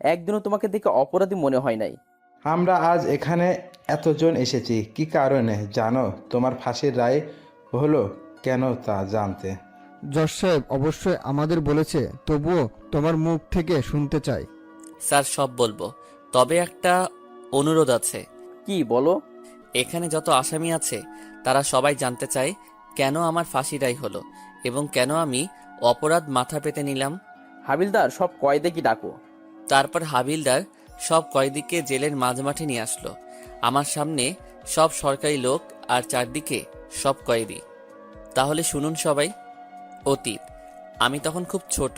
একদিনও তোমাকে দেখে অপরাধী মনে হয় নাই। আমরা আজ এখানে এতজন এসেছি কি কারণে জানো? তোমার ফাঁসির রায় হলো কেন তা জানতে। জজ সাহেব অবশ্যই আমাদের বলেছে, তবুও তোমার মুখ থেকে শুনতে চাই। স্যার সব বলবো, তবে একটা অনুরোধ আছে। কি বলো? এখানে যত আসামি আছে তারা সবাই জানতে চায় কেন আমার ফাঁসি রায় হলো এবং কেন আমি অপরাধ মাথা পেতে নিলাম। হাবিলদার, সব কয়েদে কি ডাকো। তারপর হাবিলদার সব কয়েদিকে জেলের মাঝমাঠে নিয়ে আসলো। আমার সামনে সব সরকারি লোক আর চারদিকে সব কয়েদি। তাহলে শুনুন সবাই। অতীত, আমি তখন খুব ছোট।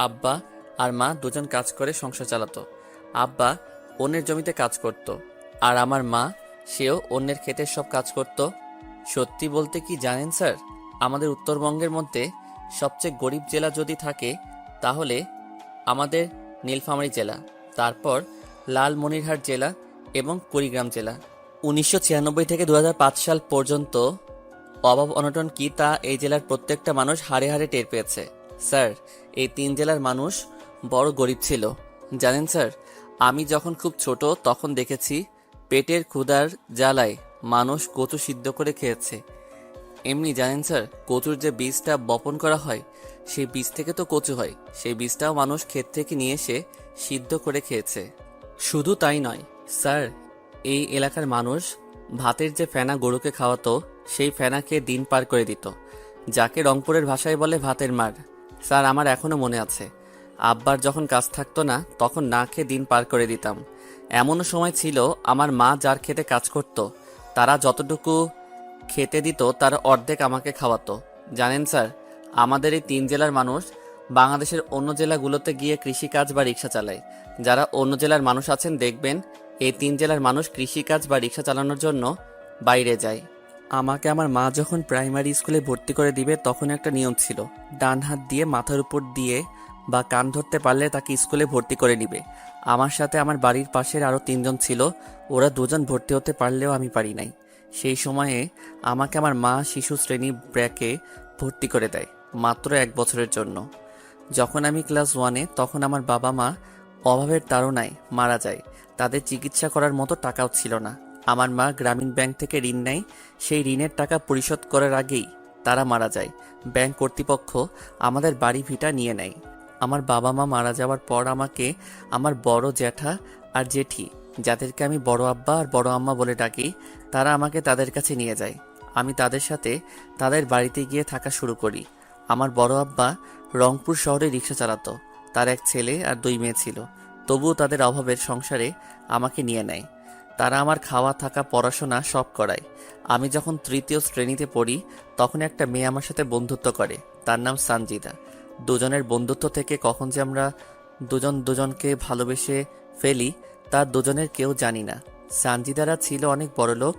আব্বা আর মা দুজন কাজ করে সংসার চালাতো। আব্বা অন্যের জমিতে কাজ করত, আর আমার মা, সেও অন্যের ক্ষেতের সব কাজ করত। সত্যি বলতে কি জানেন স্যার, আমাদের উত্তরবঙ্গের মধ্যে সবচেয়ে গরিব জেলা যদি থাকে তাহলে আমাদের নীলফামারী জেলা, তারপর লালমনিরহাট জেলা এবং কুড়িগ্রাম জেলা। 1996 থেকে 2005 সাল পর্যন্ত অভাব অনটন কি তা এই জেলার প্রত্যেকটা মানুষ হাড়ে হাড়ে টের পেয়েছে। স্যার, এই 3 জেলার মানুষ বড় গরিব ছিল। জানেন স্যার, আমি যখন খুব ছোট তখন দেখেছি পেটের ক্ষুধার জ্বালায় মানুষ কচু সিদ্ধ করে খেয়েছে। এমনি জানেন স্যার, কচুর যে বীজটা বপন করা হয় সেই বীজ থেকে তো কচু হয়, সেই বীজটাও মানুষ ক্ষেত থেকে নিয়ে এসে সিদ্ধ করে খেয়েছে। শুধু তাই নয় স্যার, এই এলাকার মানুষ ভাতের যে ফেনা গরুকে খাওয়াতো সেই ফেনা খেয়ে দিন পার করে দিত, যাকে রংপুরের ভাষায় বলে ভাতের মার। স্যার, আমার এখনো মনে আছে, আব্বার যখন কাজ থাকতো না তখন না খেয়ে দিন পার করে দিতাম। এমনও সময় ছিল আমার মা যার খেতে কাজ করত তারা যতটুকু খেতে দিত তার অর্ধেক আমাকে খাওয়াতো। জানেন স্যার, আমাদের এই 3 জেলার মানুষ বাংলাদেশের অন্য জেলাগুলোতে গিয়ে কৃষিকাজ বা রিক্সা চালায়। যারা অন্য জেলার মানুষ আছেন দেখবেন এই 3 জেলার মানুষ কৃষিকাজ বা রিক্সা চালানোর জন্য বাইরে যায়। আমাকে আমার মা যখন প্রাইমারি স্কুলে ভর্তি করে দিবে তখন একটা নিয়ম ছিল, ডান হাত দিয়ে মাথার উপর দিয়ে বা কান ধরতে পারলে তাকে স্কুলে ভর্তি করে নিবে। আমার সাথে আমার বাড়ির পাশের আরও 3 জন ছিল, ওরা 2 জন ভর্তি হতে পারলেও আমি পারি নাই। সেই সময়ে আমাকে আমার মা শিশু শ্রেণী ব্র্যাকে ভর্তি করে দেয়, মাত্র 1 বছরের জন্য। যখন আমি ক্লাস 1-এ তখন আমার বাবা মা অভাবের তাড়নায় মারা যায়। তাদের চিকিৎসা করার মতো টাকাও ছিল না। আমার মা গ্রামীণ ব্যাংক থেকে ঋণ নেয়, সেই ঋণের টাকা পরিশোধ করার আগেই তারা মারা যায়। ব্যাংক কর্তৃপক্ষ আমাদের বাড়ি ভিটা নিয়ে নেয়। আমার বাবা মা মারা যাওয়ার পর আমাকে আমার বড় জ্যাঠা আর জেঠি, যাদেরকে আমি বড় আব্বা আর বড় আম্মা বলে ডাকি, তারা আমাকে তাদের কাছে নিয়ে যায়। আমি তাদের সাথে তাদের বাড়িতে গিয়ে থাকা শুরু করি। আমার বড় আব্বা রংপুর শহরে রিক্সা চালাতো, তার এক ছেলে আর 2 মেয়ে ছিল। তবুও তাদের অভাবের সংসারে আমাকে নিয়ে নেয়। তারা আমার খাওয়া থাকা পড়াশোনা সব করায়। আমি যখন 3য় শ্রেণীতে পড়ি তখন একটা মেয়ে আমার সাথে বন্ধুত্ব করে, তার নাম সানজিদা। দুজনের বন্ধুত্ব থেকে কখন যে আমরা দুজন দুজনকে ভালোবেসে ফেলি তা দুজনের কেউ জানি না। সানজিদারা ছিল অনেক বড়লোক,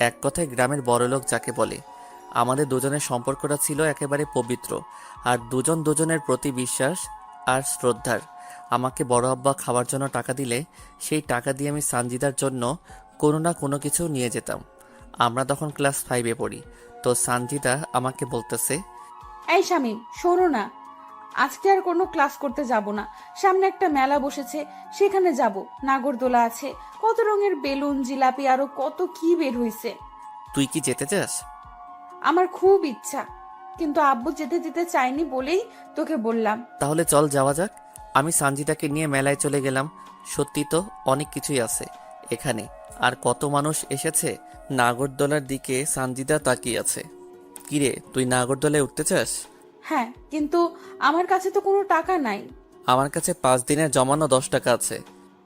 এক কথায় গ্রামের বড়লোক যাকে বলে। আমাদের দুজনের সম্পর্কটা ছিল একেবারে পবিত্র, আর দুজন দুজনের প্রতি বিশ্বাস আর শ্রদ্ধার। আমাকে বড় আব্বা খাওয়ার জন্য টাকা দিলে সেই টাকা দিয়ে আমি সানজিদার জন্য কোনো না কোনো কিছু নিয়ে যেতাম। আমরা তখন ক্লাস 5-এ পড়ি। তো সানজিদা আমাকে বলতেছে, এই শামিম, শোনো না, আজকে আর কোনো ক্লাস করতে যাব না। সামনে একটা মেলা বসেছে, সেখানে যাব। নাগরদোলা আছে, কত রঙের বেলুন, জিলাপি, আরো কত কি বের হইছে। তুই কি যেতে চাস? আমার খুব ইচ্ছা, কিন্তু আব্বু যেতে দিতে চায়নি বলেই তোকে বললাম। তাহলে চল যাওয়া যাক। আমি সানজিদাকে নিয়ে মেলায় চলে গেলাম। সত্যি তো অনেক কিছুই আছে এখানে, আর কত মানুষ এসেছে। নাগরদোলার দিকে সানজিদা তাকিয়ে আছে। কিরে, তুই নাগরদোলায় উঠতে চাস? হ্যাঁ, কিন্তু আমার কাছে তো কোনো টাকা নাই। আমার কাছে 5 দিনের জমানো 10 টাকা আছে।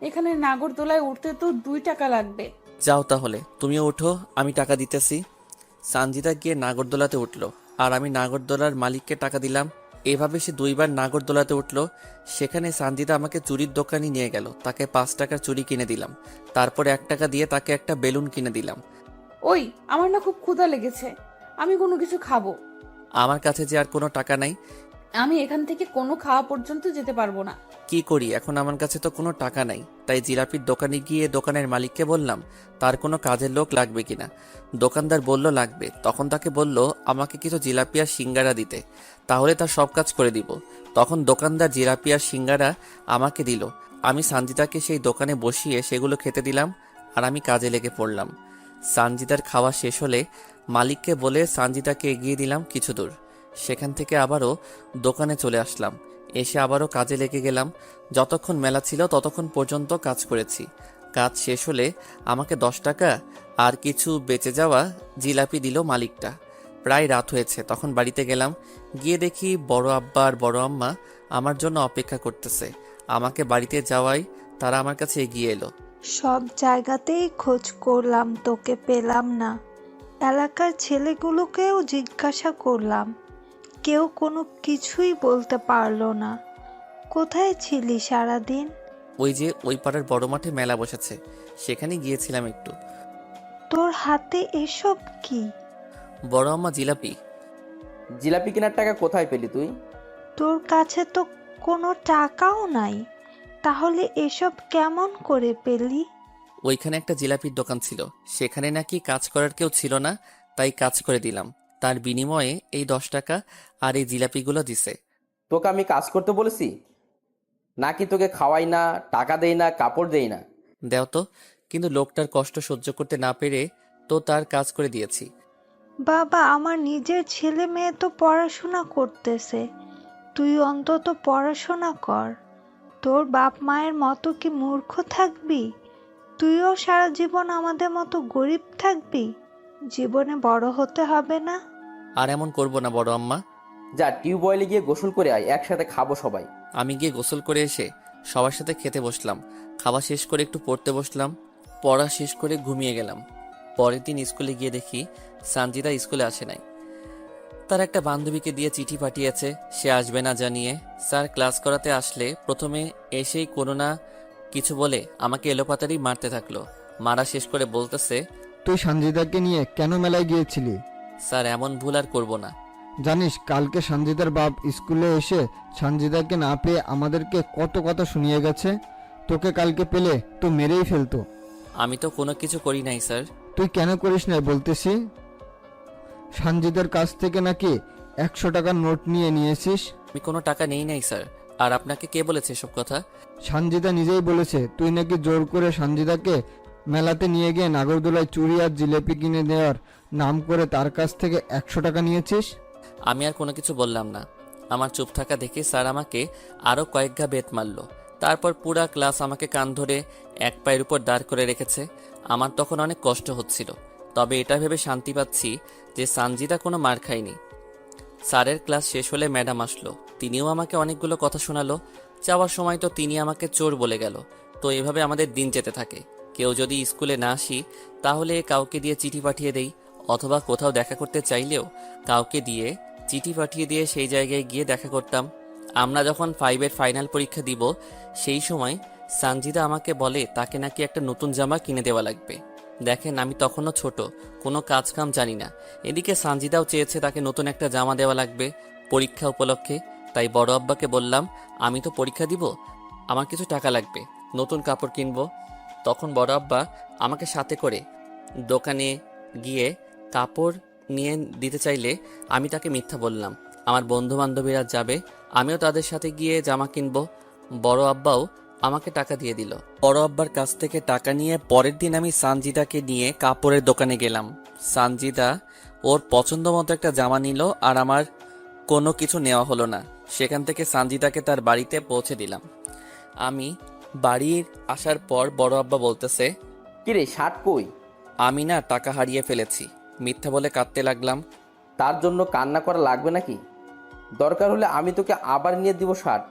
এখানে নাগরদোলায় উঠতে তো 2 টাকা লাগবে। যাও তাহলে, তুমিও উঠো, আমি টাকা দিতেছি। সানজিদা গিয়ে নাগরদোলাতে উঠলো, আর আমি নাগরদোলার মালিককে টাকা দিলাম। এভাবে সে 2বার নাগরদোলাতে উঠলো। সেখানে সানজিদা আমাকে চুরির দোকানে নিয়ে গেল, তাকে 5 টাকার চুরি কিনে দিলাম। তারপর 1 টাকা দিয়ে তাকে একটা বেলুন কিনে দিলাম। ওই, আমার না খুব ক্ষুধা লেগেছে, আমি কোনো কিছু খাবো। আমার কাছে যে আর কোনো টাকা নাই। আমি এখান থেকে কোনো খাওয়া পর্যন্ত যেতে পারবো না। কি করি এখন, আমার কাছে তো কোনো টাকা নাই। তাই জিলাপির দোকানে গিয়ে দোকানের মালিককে বললাম তার কোনো কাজের লোক লাগবে কিনা। দোকানদার বলল লাগবে। তখন তাকে বলল আমাকে কিছু জিলাপি আর সিঙ্গারা দিতে, তাহলে তার সব কাজ করে দিব। তখন দোকানদার জিলাপি আর সিঙ্গারা আমাকে দিল, আমি সানজিদাকে সেই দোকানে বসিয়ে সেগুলো খেতে দিলাম আর আমি কাজে লেগে পড়লাম। সানজিদার খাওয়া শেষ হলে মালিককে বলে সানজিদাকে এগিয়ে দিলাম কিছু দূর। সেখান থেকে আবারও দোকানে চলে আসলাম। এসে আবারও কাজে লেগে গেলাম। যতক্ষণ মেলা ছিল ততক্ষণ পর্যন্ত কাজ করেছি। কাজ শেষ হলে আমাকে 10 টাকা আর কিছু বেঁচে যাওয়া জিলাপি দিল মালিকটা। প্রায় রাত হয়েছে, তখন বাড়িতে গেলাম। গিয়ে দেখি বড় আব্বা আর বড় আম্মা আমার জন্য অপেক্ষা করতেছে। আমাকে বাড়িতে যাওয়ায় তারা আমার কাছে এগিয়ে এলো। সব জায়গাতেই খোঁজ করলাম, তোকে পেলাম না। এলাকার ছেলেগুলোকেও জিজ্ঞাসা করলাম, কেউ কোনো কিছুই বলতে পারলো না। কোথায় ছিলি সারাদিন? ওই যে ওই পাড়ার বড় মাঠে মেলা বসেছে, সেখানে গিয়েছিলাম একটু। তোর হাতে এসব কি? বড় আম্মা জিলাপি। জিলাপি কেনার টাকা কোথায় পেলি তুই? তোর কাছে তো কোনো টাকাও নাই, তাহলে এসব কেমন করে পেলি? ওইখানে একটা জিলাপির দোকান ছিল, সেখানে নাকি কাজ করার কেউ ছিল না, তাই কাজ করে দিলাম। তার বিনিময়ে এই 10 টাকা আর এই জিলাপিগুলো দিছে। তোকে আমি কাজ করতে বলেছি নাকি? তোকে খাওয়াই না, টাকা দেই না, কাপড় দেই না? দেও তো। কিন্তু লোকটার কষ্ট সহ্য করতে না পেরে তো তার কাজ করে দিয়েছি। বাবা, আমার নিজের ছেলে মেয়ে তো পড়াশোনা করতেছে, তুই অন্তত পড়াশোনা কর। তোর বাপ মায়ের মতো কি মূর্খ থাকবি? তুইও সারা জীবন আমাদের মতো গরিব থাকবি? জীবনে বড় হতে হবে না? আর এমন করব না বড় আম্মা। যা টিউবওয়েলে গিয়ে গোসল করে আয়, একসাথে খাবো সবাই। আমি গিয়ে গোসল করে এসে সবার সাথে খেতে বসলাম। খাওয়া শেষ করে একটু পড়তে বসলাম। পড়া শেষ করে ঘুমিয়ে গেলাম। পরের দিন স্কুলে গিয়ে দেখি সানজিদা স্কুলে আসে নাই। তার একটা বান্ধবীকে দিয়ে চিঠি পাঠিয়েছে, সে আসবে না জানিয়ে। স্যার ক্লাস করাতে আসলে প্রথমে এসেই কোনো না কিছু বলে আমাকে এলোপাতাড়ি মারতে থাকলো। মারা শেষ করে বলতেছে, তুই সঞ্জিতাকে নিয়ে কেন মেলায় গিয়েছিলি? স্যার এমন ভুল আর করবো না। জানিস কালকে সঞ্জিতার বাপ স্কুলে এসে সঞ্জিতাকে না পেয়ে আমাদেরকে কত কথা শুনিয়ে গেছে। তোকে কালকে পেলে তো মেরেই ফেলতো। আমি তো কোনো কিছু করি নাই স্যার। তুই কেন করিস না বলতেছি? সঞ্জিতার কাছ থেকে নাকি 100 টাকার নোট নিয়েছিস। আমি কোনো টাকা নেই নাই স্যার। আর আপনাকে কে বলেছে এসব কথা? সঞ্জিতা নিজেই বলেছে তুই নাকি জোর করে সঞ্জিতাকে মেলাতে নিয়ে গিয়ে নাগরদোলায় চুড়ি আর জিলেপি কিনে দেওয়ার নাম করে তার কাছ থেকে 100 টাকা নিয়েছিস। আমি আর কোনো কিছু বললাম না। আমার চুপ থাকা দেখে স্যার আমাকে আরও কয়েক ঘা বেত মারল। তারপর পুরা ক্লাস আমাকে কান ধরে এক পায়ের উপর দাঁড় করে রেখেছে। আমার তখন অনেক কষ্ট হচ্ছিল, তবে এটা ভেবে শান্তি পাচ্ছি যে সানজিদা কোনো মার খায়নি। স্যারের ক্লাস শেষ হলে ম্যাডাম আসলো, তিনিও আমাকে অনেকগুলো কথা শোনালো। যাওয়ার সময় তো তিনি আমাকে চোর বলে গেল। তো এভাবে আমাদের দিন যেতে থাকে। কেউ যদি স্কুলে না আসি তাহলে কাউকে দিয়ে চিঠি পাঠিয়ে দেই, অথবা কোথাও দেখা করতে চাইলেও কাউকে দিয়ে চিঠি পাঠিয়ে দিয়ে সেই জায়গায় গিয়ে দেখা করতাম। আমরা যখন 5-এর ফাইনাল পরীক্ষা দিব সেই সময় সানজিদা আমাকে বলে তাকে নাকি একটা নতুন জামা কিনে দেওয়া লাগবে। দেখেন আমি তখনও ছোট, কোনো কাজ কাম জানি না। এদিকে সানজিদাও চেয়েছে তাকে নতুন একটা জামা দেওয়া লাগবে পরীক্ষা উপলক্ষে। তাই বড় আব্বাকে বললাম, আমি তো পরীক্ষা দিব, আমার কিছু টাকা লাগবে, নতুন কাপড় কিনবো। তখন বড় আব্বা আমাকে সাথে করে দোকানে গিয়ে কাপড় নিয়ে দিতে চাইলে আমি তাকে মিথ্যা বললাম। আমার বন্ধু বান্ধবীরা যাবে, আমিও তাদের সাথে গিয়ে জামা কিনবো। বড় আব্বাও আমাকে টাকা দিয়ে দিল। বড় আব্বার কাছ থেকে টাকা নিয়ে পরের দিন আমি সানজিদাকে নিয়ে কাপড়ের দোকানে গেলাম। সানজিদা ওর পছন্দ মতো একটা জামা নিল আর আমার কোনো কিছু নেওয়া হলো না। সেখান থেকে সানজিদাকে তার বাড়িতে পৌঁছে দিলাম। আমি বাড়ির আসার পর বড় আব্বা বলতেছে, কিরে শার্ট কই? আমি না টাকা হারিয়ে ফেলেছি, মিথ্যা বলে কাঁদতে লাগলাম। তার জন্য কান্না করা লাগবে নাকি? দরকার হলে আমি তোকে আবার নিয়ে দিব শার্ট।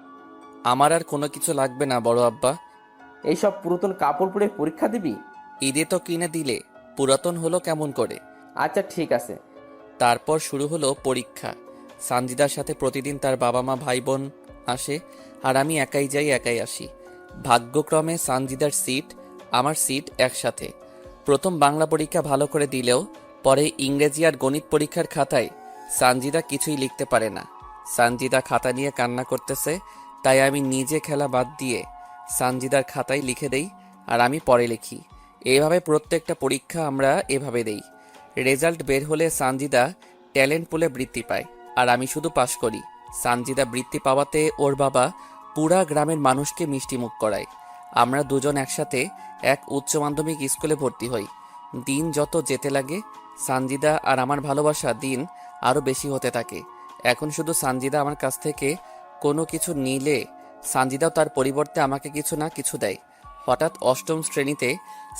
আমার আর কোনো কিছু লাগবে না বড় আব্বা। এইসব পুরাতন কাপড় পরে পরীক্ষা দিবি? ঈদে তো কিনে দিলে, পুরাতন হলো কেমন করে? আচ্ছা ঠিক আছে। তারপর শুরু হলো পরীক্ষা। সানজিদার সাথে প্রতিদিন তার বাবা মা ভাই বোন আসে, আর আমি একাই যাই একাই আসি। ভাগ্যক্রমে সানজিদার সিট আমার সিট একসাথে। প্রথম বাংলা পরীক্ষা ভালো করে দিলেও পরে ইংরেজি আর গণিত পরীক্ষার খাতায় সানজিদা কিছুই লিখতে পারে না। সানজিদা খাতা নিয়ে কান্না করতেছে, তাই আমি নিজে খেলা বাদ দিয়ে সানজিদার খাতায় লিখে দেই আর আমি পরে লিখি। এইভাবে প্রত্যেকটা পরীক্ষা আমরা এভাবে দেই। রেজাল্ট বের হলে সানজিদা ট্যালেন্ট পুলে বৃত্তি পায় আর আমি শুধু পাশ করি। সানজিদা বৃত্তি পাওয়াতে ওর বাবা পুরা গ্রামের মানুষকে মিষ্টি মুখ করায়। আমরা দুজন একসাথে এক উচ্চ মাধ্যমিক স্কুলে ভর্তি হই। দিন যত যেতে লাগে সানজিদা আর আমার ভালোবাসা দিন আরও বেশি হতে থাকে। এখন শুধু সানজিদা আমার কাছ থেকে কোনো কিছু নিলে সানজিদাও তার পরিবর্তে আমাকে কিছু না কিছু দেয়। হঠাৎ অষ্টম শ্রেণীতে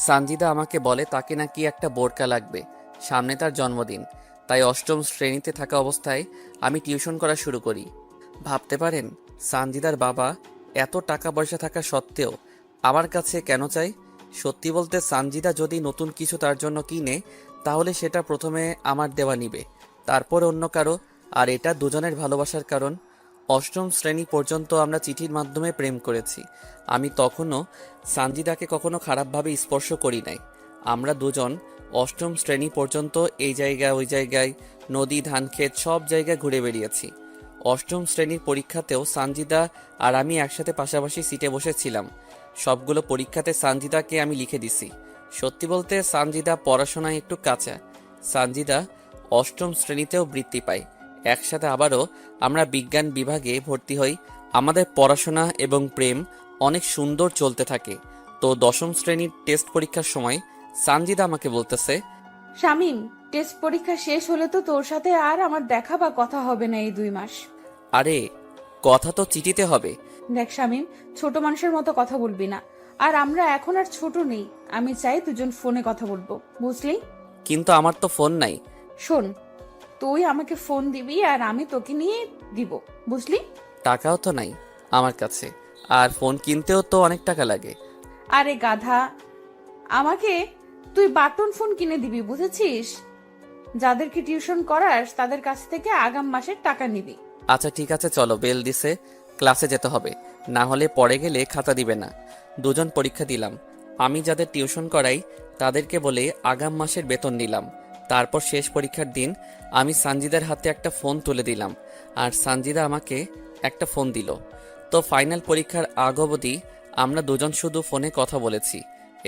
সানজিদা আমাকে বলে তাকে নাকি একটা বোরকা লাগবে, সামনে তার জন্মদিন। তাই অষ্টম শ্রেণীতে থাকা অবস্থায় আমি টিউশন করা শুরু করি। ভাবতে পারেন সানজিদার বাবা এত টাকা পয়সা থাকা সত্ত্বেও আমার কাছে কেন চাই? সত্যি বলতে সানজিদা যদি নতুন কিছু তার জন্য কিনে তাহলে সেটা প্রথমে আমার দেওয়া নিবে, তারপর অন্য কারো। আর এটা দুজনের ভালোবাসার কারণ। অষ্টম শ্রেণী পর্যন্ত আমরা চিঠির মাধ্যমে প্রেম করেছি। আমি তখনও সানজিদাকে কখনো খারাপভাবে স্পর্শ করি নাই। আমরা দুজন অষ্টম শ্রেণী পর্যন্ত এই জায়গায় ওই জায়গায়, নদী, ধানক্ষেত সব জায়গায় ঘুরে বেরিয়েছি। অষ্টম শ্রেণীর পরীক্ষাতেও সানজিদা আর আমি একসাথে পাশাপাশি সিটে বসেছিলাম। সবগুলো পরীক্ষাতে সানজিদাকে আমি লিখে দিছি। সত্যি বলতে সানজিদা পড়াশোনায় একটু কাঁচা। সানজিদা অষ্টম শ্রেণীতেও বৃত্তি পায়। একসাথে আবারও আমরা বিজ্ঞান বিভাগে ভর্তি হই। আমাদের পড়াশোনা এবং প্রেম অনেক সুন্দর চলতে থাকে। তো দশম শ্রেণীর টেস্ট পরীক্ষার সময় সানজিদা আমাকে বলতেছে, শামিম, টেস্ট পরীক্ষা শেষ হলে তো তোর সাথে আর আমার দেখা বা কথা হবে না এই 2 মাস। আরে কথা তো চিঠিতে হবে। দেখ শামিম, ছোট মানুষের মতো কথা বলবি না। আর আমরা এখন আর ছোট নেই। আমি চাই দুজন ফোনে কথা বলবো, বুঝলি? কিন্তু আমার তো ফোন নাই। শোন, তুই আমাকে ফোন দিবি আর আমি তোকে নিয়ে দিব, বুঝলি? টাকাও তো নাই আমার কাছে, আর ফোন কিনতেও তো অনেক টাকা লাগে। আরে গাধা, আমাকে তুই বাটন ফোন কিনে দিবি, বুঝেছিস? যাদেরকে টিউশন করাস তাদের কাছ থেকে আগাম মাসের টাকা নিবি। আচ্ছা ঠিক আছে, চলো, বেল দিছে, ক্লাসে যেতে হবে, না হলে পড়ে গেলে খাতা দিবে না। দুজন পরীক্ষা দিলাম। আমি যাদের টিউশন করাই তাদেরকে বলে আগাম মাসের বেতন নিলাম। তারপর শেষ পরীক্ষার দিন আমি সানজিদার হাতে একটা ফোন তুলে দিলাম, আর সানজিদা আমাকে একটা ফোন দিল। তো ফাইনাল পরীক্ষার আগ অবধি আমরা দুজন শুধু ফোনে কথা বলেছি।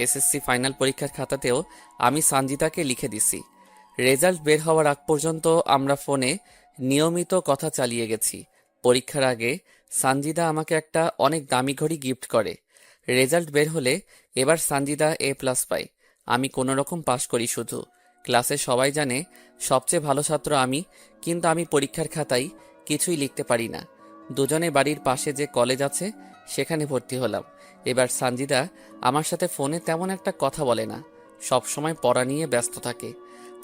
এসএসসি ফাইনাল পরীক্ষার খাতাতেও আমি সানজিদাকে লিখে দিছি। রেজাল্ট বের হওয়ার আগ পর্যন্ত আমরা ফোনে নিয়মিত কথা চালিয়ে গেছি। পরীক্ষার আগে সানজিদা আমাকে একটা অনেক দামি ঘড়ি গিফট করে। রেজাল্ট বের হলে এবার সানজিদা A+ পায়, আমি কোনো রকম পাশ করি। শুধু ক্লাসে সবাই জানে সবচেয়ে ভালো ছাত্র আমি, কিন্তু আমি পরীক্ষার খাতায় কিছুই লিখতে পারি না। দুজনে বাড়ির পাশে যে কলেজ আছে সেখানে ভর্তি হলাম। এবার সানজিদা আমার সাথে ফোনে তেমন একটা কথা বলে না, সব সময় পড়া নিয়ে ব্যস্ত থাকে।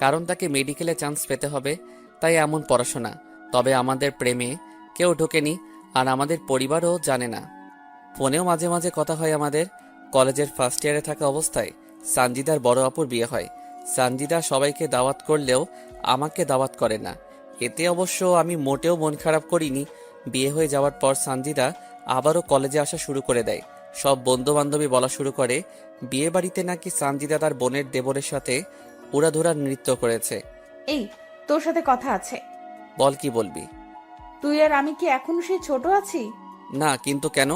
কারণ তাকে মেডিকেলে চান্স পেতে হবে, তাই এমন পড়াশোনা। তবে আমাদের প্রেমে কেউ ঢোকেনি, আর আমাদের পরিবারও জানে না। ফোনেও মাঝে মাঝে কথা হয় আমাদের। কলেজের ফার্স্ট ইয়ারে থাকা অবস্থায় সানজিদার বড় আপুর বিয়ে হয়। সানজিদা সবাইকে দাওয়াত করলেও আমাকে দাওয়াত করে না। এতে অবশ্য আমি মোটেও মন খারাপ করিনি। বিয়ে হয়ে যাওয়ার পর সানজিদা আবারও কলেজে আসা শুরু করে দেয়। সব বন্ধু বান্ধবী বলা শুরু করে বিয়ে বাড়িতে নাকি সানজিদা তার বোনের দেবরের সাথে উড়াধুরা নৃত্য করেছে। এই, তোর সাথে কথা আছে। বল, কি বলবি? তুই আর আমি কি এখনো সেই ছোট আছি? না, কিন্তু কেন?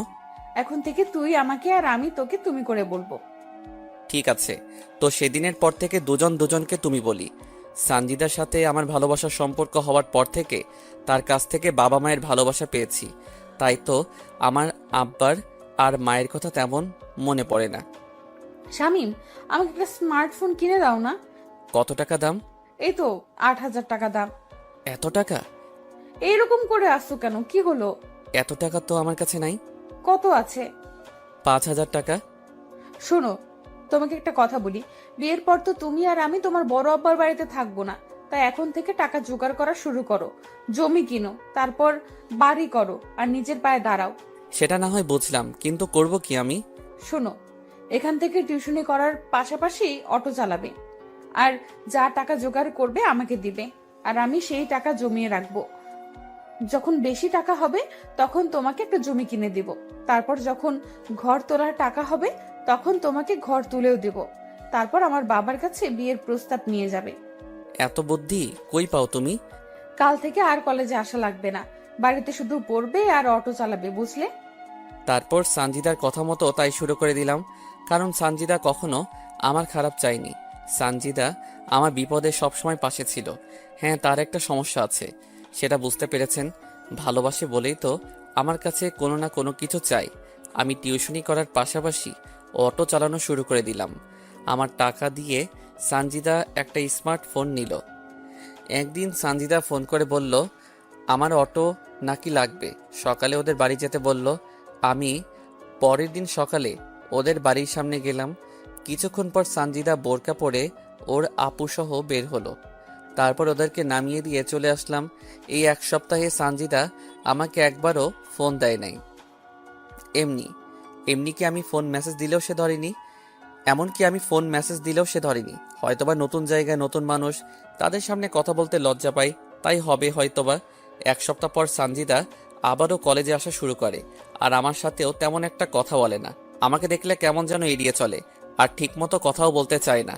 এখন থেকে তুই আমাকে আর আমি তোকে তুমি করে বলবো। ঠিক আছে, তো সেদিনের পর থেকে দুজন দুজনকে তুমি বলি। সানজিদার সাথে আমার ভালোবাসার সম্পর্ক হওয়ার পর থেকে তার কাছ থেকে বাবা মায়ের ভালোবাসা পেয়েছি। তাই তো আমার আব্বার আর মায়ের কথা তেমন মনে পড়ে না। শামিম, আমাকে একটা স্মার্টফোন কিনে দাও না। কত টাকা দাম? এই তো 8,000 টাকা দাম। এত টাকা? এইরকম করে আসছো কেন? কি হলো? এত টাকা তো আমার কাছে নাই। কত আছে? 5,000 টাকা। শোনো, তোমাকে একটা কথা বলি। বিয়ের পর তো তুমি আর আমি তোমার বড় আব্বার বাড়িতে থাকবো না। তাই এখন থেকে টাকা জোগাড় করা শুরু করো। জমি কিনো, তারপর বাড়ি করো, আর নিজের পায়ে দাঁড়াও। সেটা না হয় বুঝলাম, কিন্তু করব কি আমি? শোনো, এখান থেকে টিউশনি করার পাশাপাশি অটো চালাবে, আর যা টাকা জোগাড় করবে আমাকে দিবে, আর আমি সেই টাকা জমিয়ে রাখবো। যখন বেশি টাকা হবে তখন তোমাকে একটা জমি কিনে দিব। তারপর যখন ঘর তোলার টাকা হবে তখন তোমাকে ঘর তুলেও দেব। তারপর আমার বাবার কাছে বিয়ের প্রস্তাব নিয়ে যাবে। এত বুদ্ধি কই পাও তুমি? কাল থেকে আর কলেজে আসা লাগবে না, বাড়িতে শুধু পড়বে আর অটো চালাবে, বুঝলে? তারপর সানজিদার কথা মতো তাই শুরু করে দিলাম, কারণ সানজিদা কখনো আমার খারাপ চায়নি। সানজিদা আমার বিপদে সবসময় পাশে ছিল। হ্যাঁ, তার একটা সমস্যা আছে, সেটা বুঝতে পেরেছেন। ভালোবাসে বলেই তো আমার কাছে কোনো না কোনো কিছু চাই। আমি টিউশনি করার পাশাপাশি অটো চালানো শুরু করে দিলাম। আমার টাকা দিয়ে সানজিদা একটা স্মার্টফোন নিল। একদিন সানজিদা ফোন করে বলল আমার অটো নাকি লাগবে, সকালে ওদের বাড়ি যেতে বলল। আমি পরের দিন সকালে ওদের বাড়ির সামনে গেলাম। কিছুক্ষণ পর সানজিদা বোরকা পরে ওর আপুসহ বের হলো। তারপর ওদেরকে নামিয়ে দিয়ে চলে আসলাম। এই এক সপ্তাহে সানজিদা আমাকে একবারও ফোন দেয় নাই। এমনি এমনি কি আমি ফোন মেসেজ দিলেও সে ধরেনি, এমনকি আমি ফোন মেসেজ দিলেও সে ধরেনি। হয়তোবা নতুন জায়গায় নতুন মানুষ, তাদের সামনে কথা বলতে লজ্জা পাই, তাই হবে হয়তোবা। এক সপ্তাহ পর সানজিদা আবারও কলেজে আসা শুরু করে, আর আমার সাথেও তেমন একটা কথা বলে না। আমাকে দেখলে কেমন যেন এড়িয়ে চলে, আর ঠিকমতো কথাও বলতে চায় না।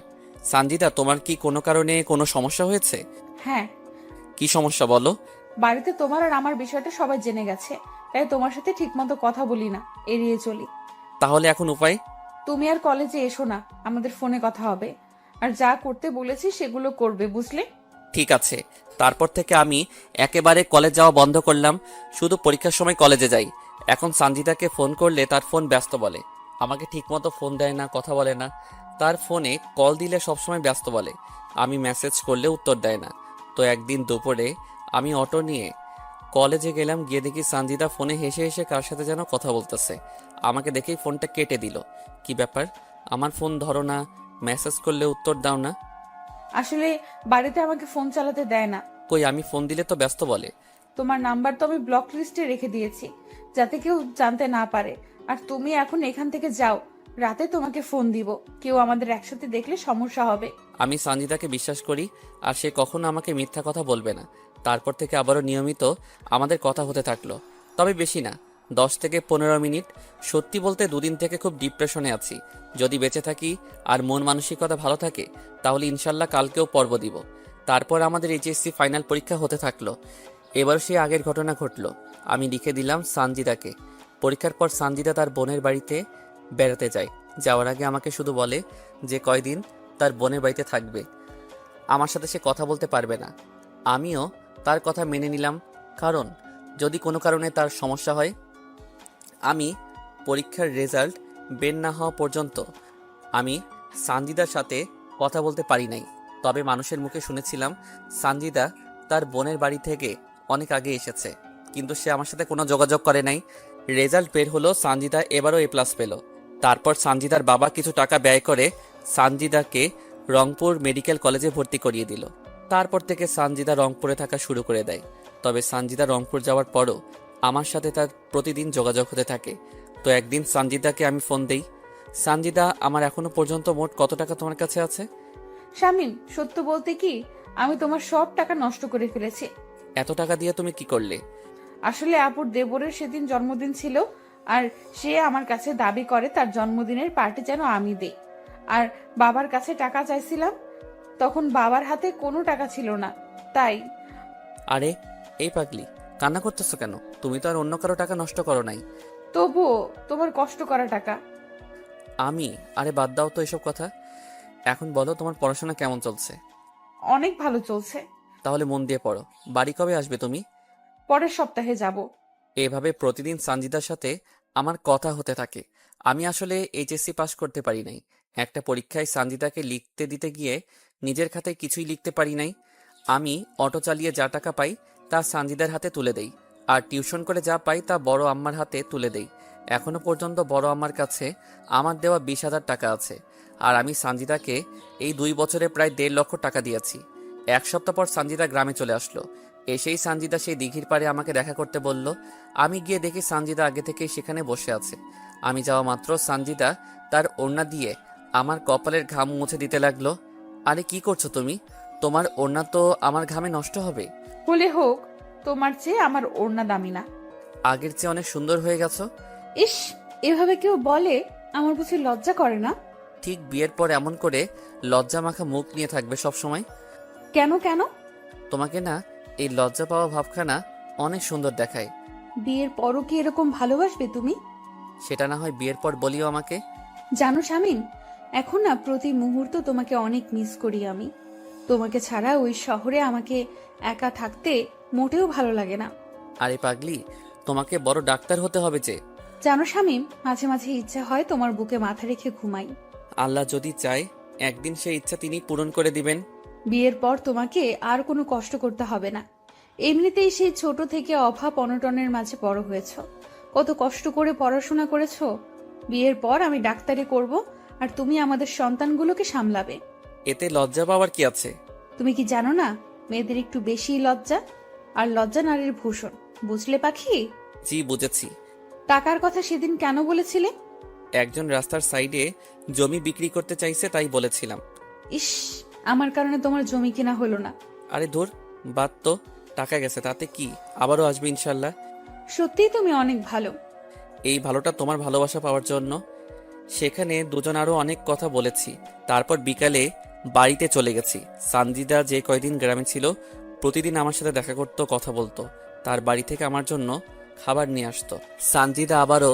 সানজিদা, তোমার কি কোনো কারণে কোনো সমস্যা হয়েছে? হ্যাঁ, কি সমস্যা বলো? বাড়িতে তোমার আর আমার বিষয়টা সবাই জেনে গেছে, তাই তোমার সাথে ঠিকমতো কথা বলি না, এড়িয়ে চলি। তাহলে এখন উপায়? তুমি আর কলেজে এসো না, আমাদের ফোনে কথা হবে। আর যা করতে বলেছি সেগুলো করবে, বুঝলে? ঠিক আছে। তারপর থেকে আমি একেবারে কলেজ যাওয়া বন্ধ করলাম, শুধু পরীক্ষার সময় কলেজে যাই। এখন সানজিদাকে ফোন করলে তার ফোন ব্যস্ত বলে, আমাকে ঠিকমতো ফোন দেয় না, কথা বলে না। তার ফোনে কল দিলে সবসময় ব্যস্ত বলে, আমি মেসেজ করলে উত্তর দেয় না। তো একদিন দুপুরে আমি অটো নিয়ে কলেজে গেলাম, গিয়ে দেখি সানজিদা ফোনে হেসে হেসে কার সাথে যেন কথা বলতেছে। আমাকে দেখেই ফোনটা কেটে দিল। কি ব্যাপার, আমার ফোন ধরো না, মেসেজ করলে উত্তর দাও না? আসলে বাড়িতে আমাকে ফোন চালাতে দেয় না। কই, আমি ফোন দিলে তো ব্যস্ত বলে। তোমার নাম্বার তো আমি ব্লক লিস্টে রেখে দিয়েছি, যাতে কেউ জানতে না পারে। আর তুমি এখন এখান থেকে যাও, রাতে তোমাকে ফোন দিব। কেউ আমাদের একসাথে দেখলে সমস্যা হবে। আমি সানজিদাকে বিশ্বাস করি, আর সে কখনো আমাকে মিথ্যা কথা বলবে না। তারপর থেকে আবারও নিয়মিত আমাদের কথা হতে থাকলো, তবে বেশি না, 10 থেকে 15 মিনিট। সত্যি বলতে দুদিন থেকে খুব ডিপ্রেশনে আছি। যদি বেঁচে থাকি আর মন মানসিকতা ভালো থাকে, তাহলে ইনশাল্লাহ কালকেও পর্ব দিব। তারপর আমাদের এইচএসসি ফাইনাল পরীক্ষা হতে থাকলো। এবার সে আগের ঘটনা ঘটলো। আমি লিখে দিলাম সানজিদাকে। পরীক্ষার পর সানজিদা তার বোনের বাড়িতে বেড়াতে যায়। যাওয়ার আগে আমাকে শুধু বলে যে কয়দিন তার বোনের বাড়িতে থাকবে, আমার সাথে সে কথা বলতে পারবে না। আমিও তার কথা মেনে নিলাম, কারণ যদি কোনো কারণে তার সমস্যা হয়। আমি পরীক্ষার রেজাল্ট বের না হওয়া পর্যন্ত আমি সানজিদার সাথে কথা বলতে পারি নাই। তবে মানুষের মুখে শুনেছিলাম সানজিদা তার বোনের বাড়ি থেকে অনেক আগে এসেছে, কিন্তু সে আমার সাথে কোনো যোগাযোগ করে নাই। রেজাল্ট বের হলো, সানজিদা এবারও A+ পেল। তারপর সানজিদার বাবা কিছু টাকা ব্যয় করে সানজিদাকে রংপুর মেডিকেল কলেজে ভর্তি করিয়ে দিল। তারপর থেকে সানজিদা রংপুরে থাকা শুরু করে দেয়। তবে সানজিদা রংপুর যাওয়ার পরও আমার সাথে তার প্রতিদিন যোগাযোগ হতে থাকে। তো একদিন সানজিদাকে আমি ফোন দেই, সানজিদা, আমার এখনো পর্যন্ত মোট কত টাকা তোমার কাছে আছে? শামিম, সত্য বলতে কি, আমি তোমার সব টাকা নষ্ট করে ফেলেছি। এত টাকা দিয়ে তুমি কি করলে? আসলে আপুর দেবরের সেদিন জন্মদিন ছিল, আর সে আমার কাছে দাবি করে তার জন্মদিনের পার্টি যেন আমি দেই। আর বাবার কাছে টাকা চাইছিলাম, তখন বাবার হাতে কোনো টাকা ছিল না, তাই। আরে এই পাগলি, কান্না করতেছো কেন? তুমি তো আর অন্য কারো টাকা নষ্ট করো নাই। তবুও তোমার কষ্ট করা টাকা। আরে বাদ দাও তো এসব কথা। এখন বলো, তোমার পড়াশোনা কেমন চলছে? অনেক ভালো চলছে। তাহলে মন দিয়ে পড়ো। বাড়ি কবে আসবে তুমি? পরের সপ্তাহে যাব। এভাবে প্রতিদিন সানজিদার সাথে আমার কথা হতে থাকে। আমি আসলে এইচএসসি পাস করতে পারি নাই। একটা পরীক্ষায় সানজিদাকে লিখতে দিতে গিয়ে নিজের খাতায় কিছুই লিখতে পারি নাই। আমি অটো চালিয়ে যা টাকা পাই তা সানজিদার হাতে তুলে দেই, আর টিউশন করে যা পাই তা বড় আম্মার হাতে তুলে দেই। এখনো পর্যন্ত বড় আম্মার কাছে আমার দেওয়া 20,000 টাকা আছে, আর আমি সানজিদাকে এই 2 বছরে প্রায় 1.5 লক্ষ টাকা দিয়েছি। এক সপ্তাহ পর সানজিদা গ্রামে চলে আসলো। এসেই সানজিদা সেই দিঘির পাড়ে আমাকে দেখা করতে বলল। আমি গিয়ে দেখি সানজিদা আগে থেকেই সেখানে বসে আছে। আমি যাওয়া মাত্র সানজিদা তার ওড়না দিয়ে আমার কপালের ঘাম মুছে দিতে লাগলো। আরে কি করছো তুমি? তোমার ওড়না তো আমার ঘামে নষ্ট হবে। হলে হোক, তোমার চেয়ে আমার ওড়না দামি না। আগের চেয়ে অনেক সুন্দর হয়ে গেছো। ইস, এভাবে কেউ বলে? আমার বুঝি লজ্জা করে না? ঠিক বিয়ের পর এমন করে লজ্জা মাখা মুখ নিয়ে থাকবে সব সময়? কেন কেন? তোমাকে না এই লজ্জা পাওয়া ভাবখানা অনেক সুন্দর দেখায়। বিয়ের পরও কি এরকম ভালোবাসবে তুমি? সেটা না হয় বিয়ের পর বলিও আমাকে। জানো শামিন, এখন না প্রতি মুহূর্ত তোমাকে অনেক মিস করি আমি। তোমাকে ছাড়া ওই শহরে আমাকে একা থাকতে মোটেও ভালো লাগে না। আরে পাগলি, তোমাকে বড় ডাক্তার হতে হবে যে। জানো শামীম, মাঝে মাঝে ইচ্ছা হয় তোমার বুকে মাথা রেখে ঘুমাই। আল্লাহ যদি চায় একদিন সেই ইচ্ছা তিনি পূরণ করে দিবেন। বিয়ের পর তোমাকে আর কোনো কষ্ট করতে হবে না। এমনিতেই সেই ছোট থেকে অভাব অনটনের মাঝে বড় হয়েছ, কত কষ্ট করে পড়াশোনা করেছো। বিয়ের পর আমি ডাক্তারি করব, আর তুমি আমাদের সন্তানগুলোকে সামলাবে। এতে লজ্জা পাওয়ার কি আছে? তুমি কি জানো না, মেয়েদের একটু বেশি লজ্জা, আর লজ্জা নারীর ভূষণ, বুঝলে পাখি? জি বুঝেছি। টাকার কথা সেদিন কেন বলেছিলে? একজন রাস্তার সাইডে জমি বিক্রি করতে চাইছে তাই বলেছিলাম। ইস, আমার কারণে তোমার জমি কিনা হলো না। আরে ধুর, বাদ তো, টাকা গেছে তাতে কি, আবারও আসবে ইনশাল্লাহ। সত্যিই তুমি অনেক ভালো। এই ভালোটা তোমার ভালোবাসা পাওয়ার জন্য। সেখানে দুজন আরো অনেক কথা বলেছি। তারপর বিকালে বাড়িতে চলে গেছি। সানজিদা যে কয়দিন গ্রামে ছিল প্রতিদিন আমার সাথে দেখা করতো, কথা বলতো। তার বাড়ি থেকে আমার জন্য খাবার নিয়ে আসতো। সানজিদা আবারও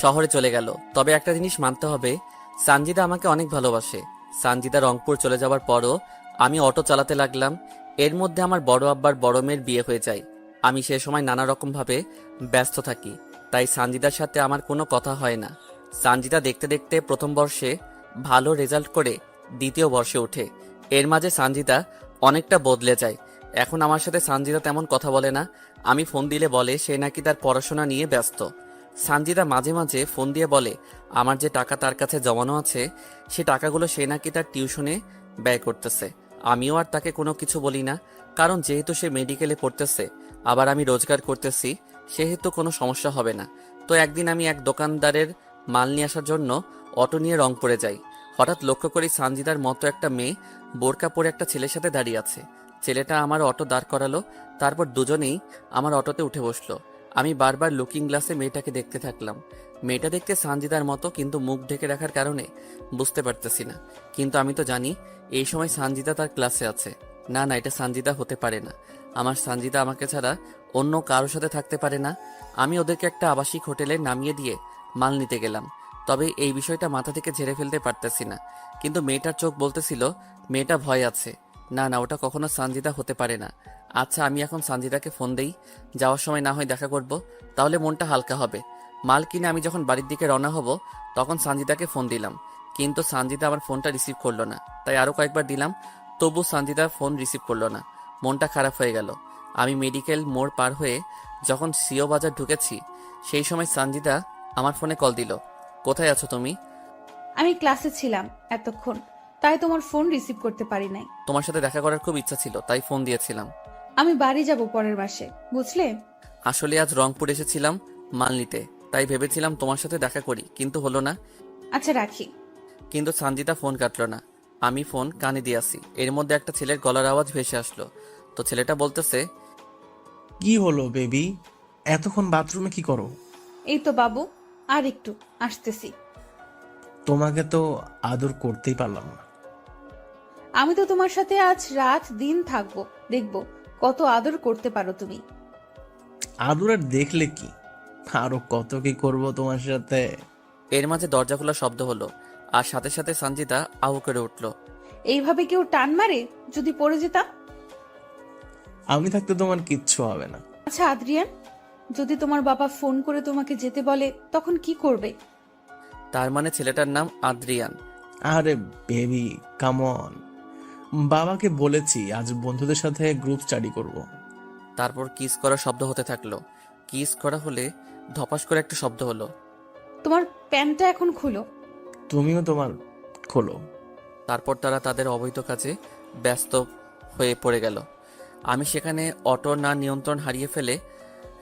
শহরে চলে গেল। তবে একটা জিনিস মানতে হবে, সানজিদা আমাকে অনেক ভালোবাসে। সানজিদা রংপুর চলে যাওয়ার পরও আমি অটো চালাতে লাগলাম। এর মধ্যে আমার বড় আব্বার বড় মেয়ের বিয়ে হয়ে যায়। আমি সে সময় নানা রকমভাবে ব্যস্ত থাকি, তাই সানজিদার সাথে আমার কোনো কথা হয় না। সানজিদা দেখতে দেখতে প্রথম বর্ষে ভালো রেজাল্ট করে দ্বিতীয় বর্ষে ওঠে। এর মাঝে সানজিদা অনেকটা বদলে যায়। এখন আমার সাথে সানজিদা তেমন কথা বলে না। আমি ফোন দিলে বলে সে নাকি তার পড়াশোনা নিয়ে ব্যস্ত। সানজিদা মাঝে মাঝে ফোন দিয়ে বলে আমার যে টাকা তার কাছে জমানো আছে সে টাকাগুলো সে নাকি তার টিউশনে ব্যয় করতেছে। আমিও আর তাকে কোনো কিছু বলি না, কারণ যেহেতু সে মেডিকেলে পড়তেছে আবার আমি রোজগার করতেছি, সেহেতু কোনো সমস্যা হবে না। তো একদিন আমি এক দোকানদারের মাল নিয়ে আসার জন্য অটো নিয়ে রংপুরে যাই। হঠাৎ লক্ষ্য করি সানজিদার মতো একটা মেয়ে বোরকা পরে একটা ছেলের সাথে দাঁড়িয়ে আছে। ছেলেটা আমার অটো দাঁড় করালো, তারপর দুজনেই আমার অটোতে উঠে বসলো। আমি বারবার লুকিং গ্লাসে মেয়েটাকে দেখতে থাকলাম। মেয়েটা দেখতে সানজিদার মতো, কিন্তু মুখ ঢেকে রাখার কারণে বুঝতে পারতেছি না। কিন্তু আমি তো জানি এই সময় সানজিদা তার ক্লাসে আছে। না না, এটা সানজিদা হতে পারে না। আমার সানজিদা আমাকে ছাড়া অন্য কারোর সাথে থাকতে পারে না। আমি ওদেরকে একটা আবাসিক হোটেলে নামিয়ে দিয়ে মাল নিতে গেলাম। তবে এই বিষয়টা মাথা থেকে ঝেড়ে ফেলতে পারতেছি না। কিন্তু মেয়েটার চোখ বলতেছিল মেয়েটা ভয় আছে। না না, ওটা কখনো সানজিদা হতে পারে না। আচ্ছা, আমি এখন সানজিদাকে ফোন দেই, যাওয়ার সময় না হয় দেখা করব, তাহলে মনটা হালকা হবে। মাল কিনে আমি যখন বাড়ির দিকে রওনা হব তখন সানজিদাকে ফোন দিলাম, কিন্তু সানজিদা আমার ফোনটা রিসিভ করলো না। তাই আরও কয়েকবার দিলাম, তবু সানজিদা ফোন রিসিভ করলো না। মনটা খারাপ হয়ে গেল। আমি মেডিকেল মোড় পার হয়ে যখন সিও বাজার ঢুকেছি সেই সময় সানজিদা আমার ফোনে কল দিল। কোথায় আছো তুমি? আমি ক্লাসে ছিলাম এতক্ষণ, তাই তোমার ফোন রিসিভ করতে পারি নাই। তোমার সাথে দেখা করার খুব ইচ্ছা ছিল তাই ফোন দিয়েছিলাম। আমি বাড়ি যাব পরের মাসে, বুঝলে? আসলে আজ রংপুর এসেছিলাম মাল নিতে, তাই ভেবেছিলাম তোমার সাথে দেখা করি, কিন্তু হলো না। আচ্ছা, রাখি। কিন্তু সানজিদা ফোন কাটলো না। আমি ফোন কানে দিয়ে আসি, এর মধ্যে একটা ছেলের গলার আওয়াজ ভেসে আসলো। তো ছেলেটা বলতেছে, কি হলো বেবি, এতক্ষণ বাথরুমে কি করো? এই তো বাবু, আর একটু আসতেছি। তোমাকে তো আদর করতেই পারলাম না। আমি তো তোমার সাথে আজ রাত দিন থাকবো, দেখবো কত আদর করতে পারো তুমি। আদর আর দেখলে কি, আরো কত কি করব তোমার সাথে। এর মাঝে দরজা খোলার শব্দ হলো, আর সাথে সাথে সানজিদা আউ করে উঠল। এইভাবে কেউ টান মারে? যদি পড়ে যেতাম? আমি থাকতে তোমার কিচ্ছু হবে না। আচ্ছা আদ্রিয়ান, যদি তোমার বাবা ফোন করে তোমাকে যেতে বলে তখন কি করবে? তার মানে ছেলেটার নাম আদ্রিয়ান। আরে বেবি কাম অন, বাবাকে বলেছি আজ বন্ধুদের সাথে গ্রুপ স্টাডি করব। তারপর কিস করার শব্দ হতে থাকলো। কিস করা হলে ধপাস করে একটা শব্দ হলো। তোমার প্যান্টটা এখন খুলো। তুমিও তোমার খোলো। তারপর তারা তাদের অবৈধ কাজে ব্যস্ত হয়ে পড়ে গেল। আমি সেখানে অটো না নিয়ন্ত্রণ হারিয়ে ফেলে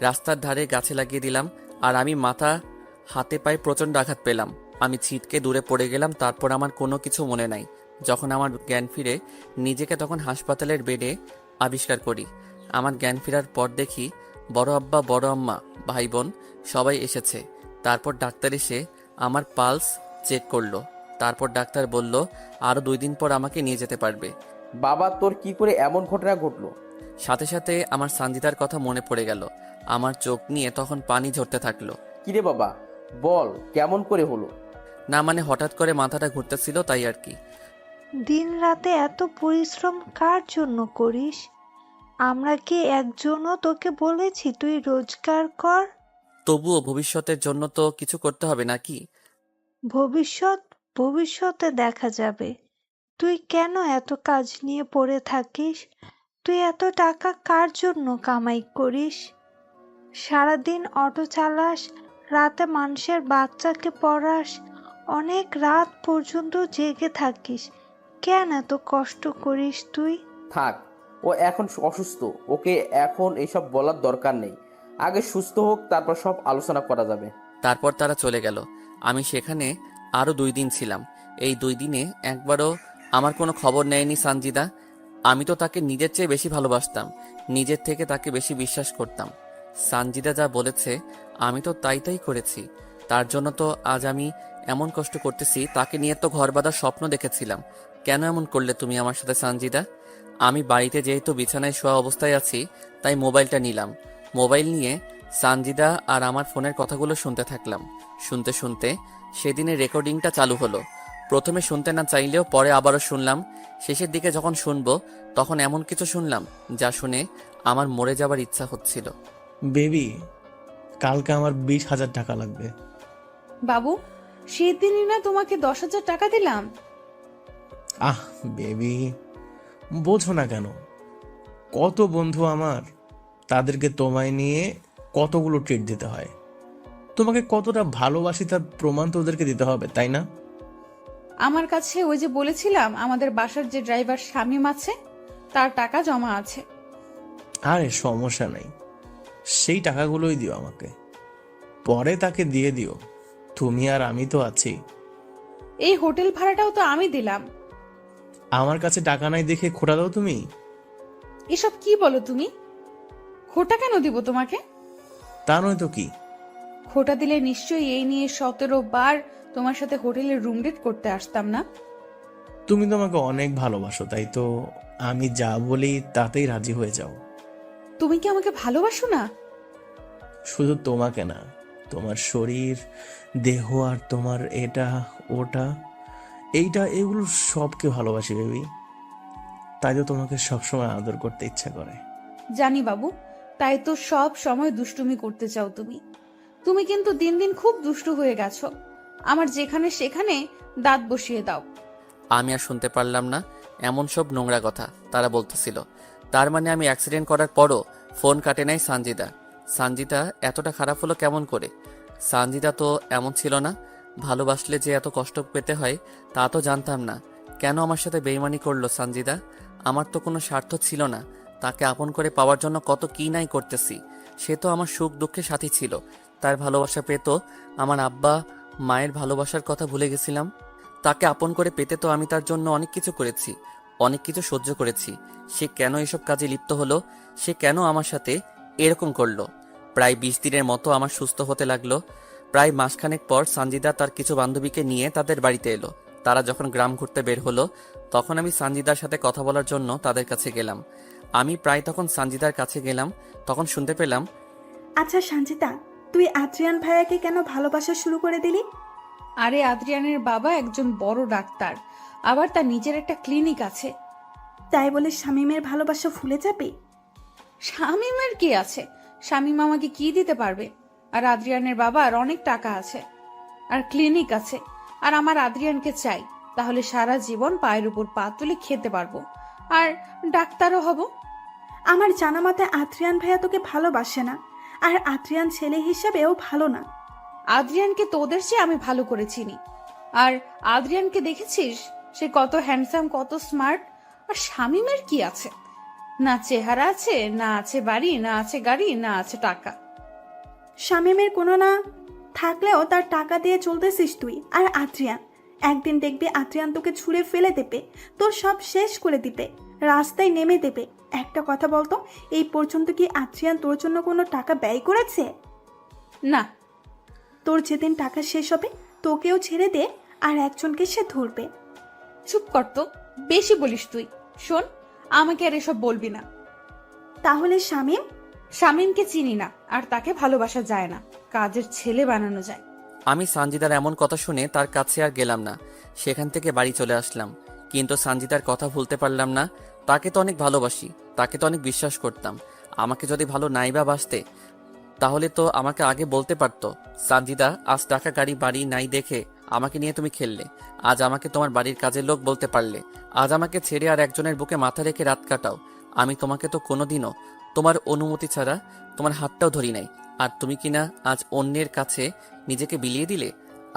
রাস্তার ধারে গাছে লাগিয়ে দিলাম, আর আমি মাথা হাতে পায়ে প্রচণ্ড আঘাত পেলাম। আমি ছিটকে দূরে পড়ে গেলাম। তারপর আমার কোনো কিছু মনে নাই। যখন আমার জ্ঞান ফিরে নিজেকে তখন হাসপাতালের বেডে আবিষ্কার করি। আমার জ্ঞান ফেরার পর দেখি বড় আব্বা, বড় আম্মা, ভাই বোন সবাই এসেছে। তারপর ডাক্তার এসে আমার পালস চেক করলো। তারপর ডাক্তার বলল আরও 2 দিন পর আমাকে নিয়ে যেতে পারবে। বাবা, তোর কি করে এমন ঘটনা ঘটলো? সাথে সাথে আমার সানজিদার কথা মনে পড়ে গেল। আমার চোখ নিয়ে তখন পানি ঝরতে থাকলো। কিরে বাবা, বল কেমন করে হলো? না মানে হঠাৎ করে মাথাটা ঘুরতেছিল তাই আর কি। দিন রাতে এত পরিশ্রম কার জন্য করিস? আমরা কি একজনও তোকে বলেছি তুই রোজগার কর? তবুও ভবিষ্যতের জন্য তো কিছু করতে হবে নাকি? ভবিষ্যৎ ভবিষ্যতে দেখা যাবে। তুই কেন এত কাজ নিয়ে পড়ে থাকিস? তুই এত টাকা কার জন্য কামাই করিস? সারাদিন অটো চালাস, রাতে মানুষের বাচ্চাকে পড়াস, অনেক রাত পর্যন্ত জেগে থাকিস। কেন এত কষ্ট করিস তুই? থাক, ও এখন অসুস্থ, ওকে এখন এইসব বলার দরকার নেই। আগে সুস্থ হোক, তারপর সব আলোচনা করা যাবে। তারপর তারা চলে গেল। আমি সেখানে আরো 2 দিন ছিলাম। এই 2 দিনে একবারও আমার কোনো খবর নেয়নি সানজিদা। আমি তো তাকে নিজের চেয়ে বেশি ভালোবাসতাম, নিজের থেকে তাকে বেশি বিশ্বাস করতাম। সানজিদা যা বলেছে আমি তো তাই তাই করেছি। তার জন্য তো আজ আমি এমন কষ্ট করতেছি। তাকে নিয়ে তো ঘর বাঁধার স্বপ্ন দেখেছিলাম। কেন এমন করলে তুমি আমার সাথে সানজিদা? আমি বাড়িতে যেহেতু বিছানায় শোয়া অবস্থায় আছি, তাই মোবাইলটা নিলাম। মোবাইল নিয়ে সানজিদা আর আমার ফোনের কথাগুলো শুনতে থাকলাম। শুনতে শুনতে সেদিনের রেকর্ডিংটা চালু হলো। প্রথমে শুনতে না চাইলেও পরে আবারও শুনলাম। শেষের দিকে যখন শুনবো তখন এমন কিছু শুনলাম যা শুনে আমার মরে যাবার ইচ্ছা হচ্ছিল। বেবি, কালকে আমার 20,000 টাকা লাগবে। বাবু, সেদিনই না তোমাকে 10,000 টাকা দিলাম। আহ বেবি, বোঝো না কেন? কত বন্ধু আমার, তাদেরকে তোমায় নিয়ে কতগুলো ট্রিট দিতে হয়। তোমাকে কতটা ভালোবাসি তার প্রমাণ তো ওদেরকে দিতে হবে, তাই না? আমার কাছে ওই যে বলেছিলাম আমাদের বাসার যে ড্রাইভার শামীম আছে, তার টাকা জমা আছে। আরে সমস্যা নেই, সেই টাকাগুলোই দিও আমাকে, পরে তাকে দিয়ে দিও। তুমি আর আমি তো আছি। এই হোটেল ভাড়াটাও তো আমি দিলাম। আমার কাছে টাকা নাই দেখে খোটা দাও তুমি? এসব কি বলো তুমি? খোটা কেন দিব তোমাকে? তা নয় তো কি? খোটা দিলে নিশ্চয়ই এই নিয়ে 17 বার তোমার সাথে হোটেলে রুম ডেট করতে আসতাম না। তুমি তো আমাকে অনেক ভালোবাসো, তাই তো আমি যা বলি তাতেই রাজি হয়ে যাও। তুমি কি আমাকে ভালোবাসো না? শুধু তোমাকে না, তোমার শরীর, দেহ আর তোমার এটা ওটা এইটা এগুলো সবকে ভালোবাসি বেবি। তাই তো তোমাকে সবসময় আদর করতে ইচ্ছা করে। জানি বাবু, তাই তো সব সময় দুষ্টুমি করতে চাও তুমি। তুমি কিন্তু দিন দিন খুব দুষ্টু হয়ে গেছো। আমার যেখানে সেখানে দাঁত বসিয়ে দাও। আমি আর শুনতে পারলাম না এমন সব নোংরা কথা তারা বলতেছিল। তার মানে আমি অ্যাক্সিডেন্ট করার পরও ফোন কাটে নাই সানজিদা। সানজিদা এতটা খারাপ হলো কেমন করে? সানজিদা তো এমন ছিল না। ভালোবাসলে যে এত কষ্ট পেতে হয় তা তো জানতাম না। কেন আমার সাথে বেইমানি করলো সানজিদা? আমার তো কোনো স্বার্থ ছিল না। তাকে আপন করে পাওয়ার জন্য কত কি নাই করতেছি। সে তো আমার সুখ দুঃখে সাথী ছিল। তার ভালোবাসা পেত, আমার আব্বা মায়ের ভালোবাসার কথা ভুলে গেছিলাম। তাকে আপন করে পেতে তো আমি তার জন্য অনেক কিছু করেছি, অনেক কিছু সহ্য করেছি। সে কেন এসব কাজে লিপ্ত হলো? সে কেন আমার সাথে এরকম করলো? প্রায় 20 দিনের মতো আমার সুস্থ হতে লাগলো। প্রায় মাসখানেক পর সানজিদা তার কিছু বান্ধবীকে নিয়ে তাদের বাড়িতে এলো। তারা যখন গ্রাম ঘুরতে বের হলো তখন আমি সানজিদার সাথে কথা বলার জন্য তাদের কাছে গেলাম। আমি প্রায় তখন সানজিদার কাছে গেলাম, তখন শুনতে পেলাম, আচ্ছা সঞ্জিতা, তুই আদ্রিয়ান ভাইয়াকে কেন ভালোবাসা শুরু করে দিলি? আরে আদ্রিয়ানের বাবা একজন বড় ডাক্তার, আবার তার নিজের একটা ক্লিনিক আছে। তাই বলে শামীমের ভালোবাসা ভুলে যাবে? শামীমের কি আছে? শামীম আমাকে কি দিতে পারবে? আর আদ্রিয়ানের বাবার অনেক টাকা আছে, আর ক্লিনিক আছে। আর আমার আদ্রিয়ানকে চাই, তাহলে সারা জীবন পায়ের উপর পা তুলে খেতে পারবো, আর ডাক্তারও হব। আমার জানা মতে আদ্রিয়ান ভাইয়া তোকে ভালোবাসে না, আর আদ্রিয়ান ছেলে হিসাবেও ভালো না। আদ্রিয়ানকে তোদের চেয়ে আমি ভালো করে চিনি। আর আদ্রিয়ানকে দেখেছিস? সে কত হ্যান্ডসাম, কত স্মার্ট। আর শামীমের কি আছে? না চেহারা আছে, না আছে বাড়ি, না আছে গাড়ি, না আছে টাকা। শামীমের কোনো না থাকলেও তার টাকা দিয়ে চলতেছিস তুই। আর আদ্রিয়ান, একদিন দেখবি আদ্রিয়ান তোকে ছুঁড়ে ফেলে দেবে, তোর সব শেষ করে দিবে, রাস্তায় নেমে দেবে। একটা কথা বলতো, এই পর্যন্ত কি আদ্রিয়ান তোর জন্য কোনো টাকা ব্যয় করেছে? না। তোর যেদিন টাকা শেষ হবে তোকেও ছেড়ে দে, আর একজনকে সে ধরবে। চুপ কর তো, বেশি বলিস তুই। শোন, আমাকে আর এসব বলবি না। তাহলে শামীম? শামীমকে চিনি না, আর তাকে ভালোবাসা যায় না, কাজের ছেলে বানানো যায়। আমি সানজিদার এমন কথা শুনে তার কাছে আর গেলাম না। সেখান থেকে বাড়ি চলে আসলাম। কিন্তু সানজিদার কথা ভুলতে পারলাম না। তাকে তো অনেক ভালোবাসি, তাকে তো অনেক বিশ্বাস করতাম। আমাকে যদি ভালো নাই বা বাসতে, তাহলে তো আমাকে আগে বলতে পারতো। সানজিদা, আজ টাকা গাড়ি বাড়ি নাই দেখে আমাকে নিয়ে তুমি খেললে। আজ আমাকে তোমার বাড়ির কাজের লোক বলতে পারলে। আজ আমাকে ছেড়ে আর একজনের বুকে মাথা রেখে রাত কাটাও। আমি তোমাকে তো কোনোদিনও তোমার অনুমতি ছাড়া তোমার হাতটাও ধরি নাই। আর তুমি কিনা আজ অন্যের কাছে নিজেকে বিলিয়ে দিলে।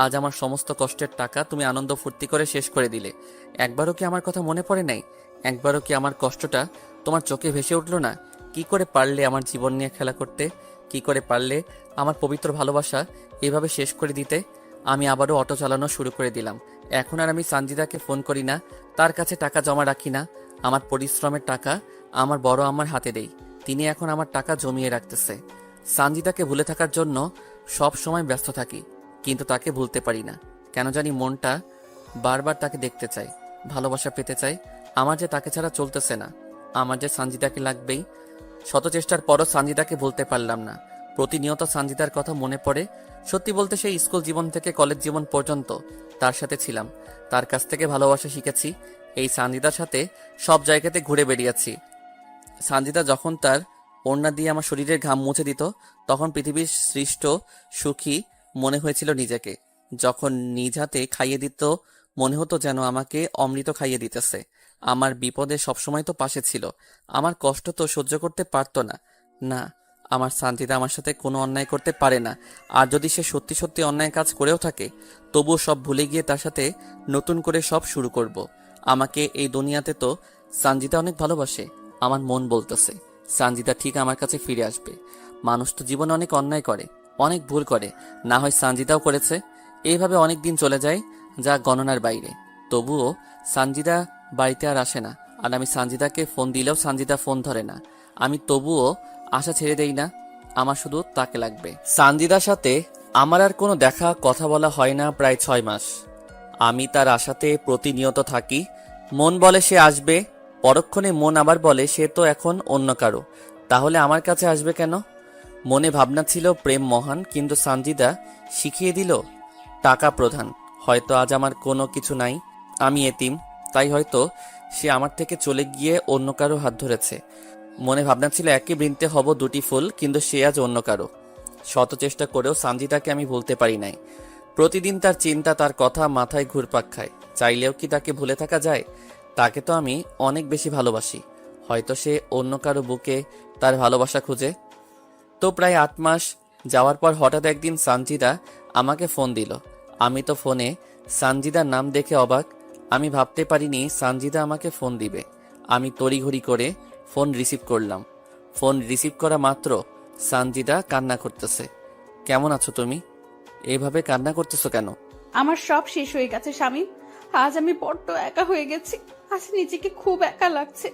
আজ আমার সমস্ত কষ্টের টাকা তুমি আনন্দ ফুর্তি করে শেষ করে দিলে। একবারও কি আমার কথা মনে পড়ে নাই? একবারও কি আমার কষ্টটা তোমার চোখে ভেসে উঠল না? কি করে পারলে আমার জীবন নিয়ে খেলা করতে? কি করে পারলে আমার পবিত্র ভালোবাসা এভাবে শেষ করে দিতে? আমি আবারও অটো চালানো শুরু করে দিলাম। এখন আর আমি সানজিদাকে ফোন করি না, তার কাছে টাকা জমা রাখি না। আমার পরিশ্রমের টাকা আমার বড় আমার হাতে দেই। তিনি এখন আমার টাকা জমিয়ে রাখতেছে। সানজিদাকে ভুলে থাকার জন্য সব সময় ব্যস্ত থাকি, কিন্তু তাকে ভুলতে পারি না। কেন জানি মনটা বারবার তাকে দেখতে চাই, ভালোবাসা পেতে চাই। আমার যে তাকে ছাড়া চলতেছে না, আমার যে সানজিদাকে লাগবেই। শত চেষ্টার পরও সানজিদাকে বলতে পারলাম না। প্রতিনিয়ত সানজিদার কথা মনে পড়ে। সত্যি বলতে সেই স্কুল জীবন থেকে কলেজ জীবন পর্যন্ত তার সাথে ছিলাম, তার কাছ থেকে ভালোবাসা শিখেছি। এই সানজিদার সাথে সব জায়গাতে ঘুরে বেরিয়েছি। সানজিদা যখন তার ওড়না দিয়ে আমার শরীরের ঘাম মুছে দিত, তখন পৃথিবীর সৃষ্ট সুখী মনে হয়েছিল নিজেকে। যখন নিজ হাতে খাইয়ে দিত, মনে হতো যেন আমাকে অমৃত খাইয়ে দিতেছে। আমার বিপদে সবসময় তো পাশে ছিল, আমার কষ্ট তো সহ্য করতে পারতো না। না, আমার সানজিদা আমার সাথে কোনো অন্যায় করতে পারে না। আর যদি সে সত্যি সত্যি অন্যায় কাজ করেও থাকে, তবুও সব ভুলে গিয়ে তার সাথে নতুন করে সব শুরু করব। আমাকে এই দুনিয়াতে তো সানজিদা অনেক ভালোবাসে। আমার মন বলতেছে সানজিদা ঠিক আমার কাছে ফিরে আসবে। মানুষ তো জীবনে অনেক অন্যায় করে, অনেক ভুল করে, না হয় সানজিদাও করেছে। এইভাবে অনেক দিন চলে যায়, যা গণনার বাইরে। তবুও সানজিদা বাড়িতে আর আসে না। আর আমি সানজিদাকে ফোন দিলেও সানজিদা ফোন ধরে না। আমি তবুও আশা ছেড়ে দেই না, আমার শুধু তাকে লাগবে। সানজিদার সাথে আমার আর কোনো দেখা কথা বলা হয় না প্রায় 6 মাস। আমি তার আশাতে প্রতিনিয়ত থাকি। মন বলে সে আসবে, পরক্ষণে মন আবার বলে সে তো এখন অন্য কারো। তাহলে আমার কাছে আসবে কেন? মনে ভাবনা ছিল প্রেম মহান, কিন্তু সানজিদা শিখিয়ে দিল টাকা প্রধান। হয়তো আজ আমার কোনো কিছু নাই, আমি এতিম, তাই হয়তো সে আমার থেকে চলে গিয়ে অন্য কারো হাত ধরেছে। মনে ভাবনা ছিল একই বৃন্তে হব দুটি ফুল, কিন্তু সে আজ অন্য কারো। শত চেষ্টা করেও সানজিদাকে আমি ভুলতে পারি নাই। প্রতিদিন তার চিন্তা, তার কথা মাথায় ঘুরপাক খায়। চাইলেও কি তাকে ভুলে থাকা যায়? তাকে তো আমি অনেক বেশি ভালোবাসি। হয়তো সে অন্য কারো বুকে তার ভালোবাসা খুঁজে। তো প্রায় 8 মাস যাওয়ার পর হঠাৎ একদিন সানজিদা আমাকে ফোন দিল। আমি তো ফোনে সানজিদার নাম দেখে অবাক। আমি ভাবতে পারিনি সানজিদা আমাকে ফোন দিবে। আমি তড়িঘড়ি করে ফোন রিসিভ করলাম। ফোন রিসিভ করা মাত্র সানজিদা কান্না করতেছে। কেমন আছো তুমি? এইভাবে কান্না করতেছো কেন? আমার সব শেষ হয়ে গেছে শামীম। আজ আমি বড্ড একা হয়ে গেছি। আজ নিজেকে খুব একা লাগছে।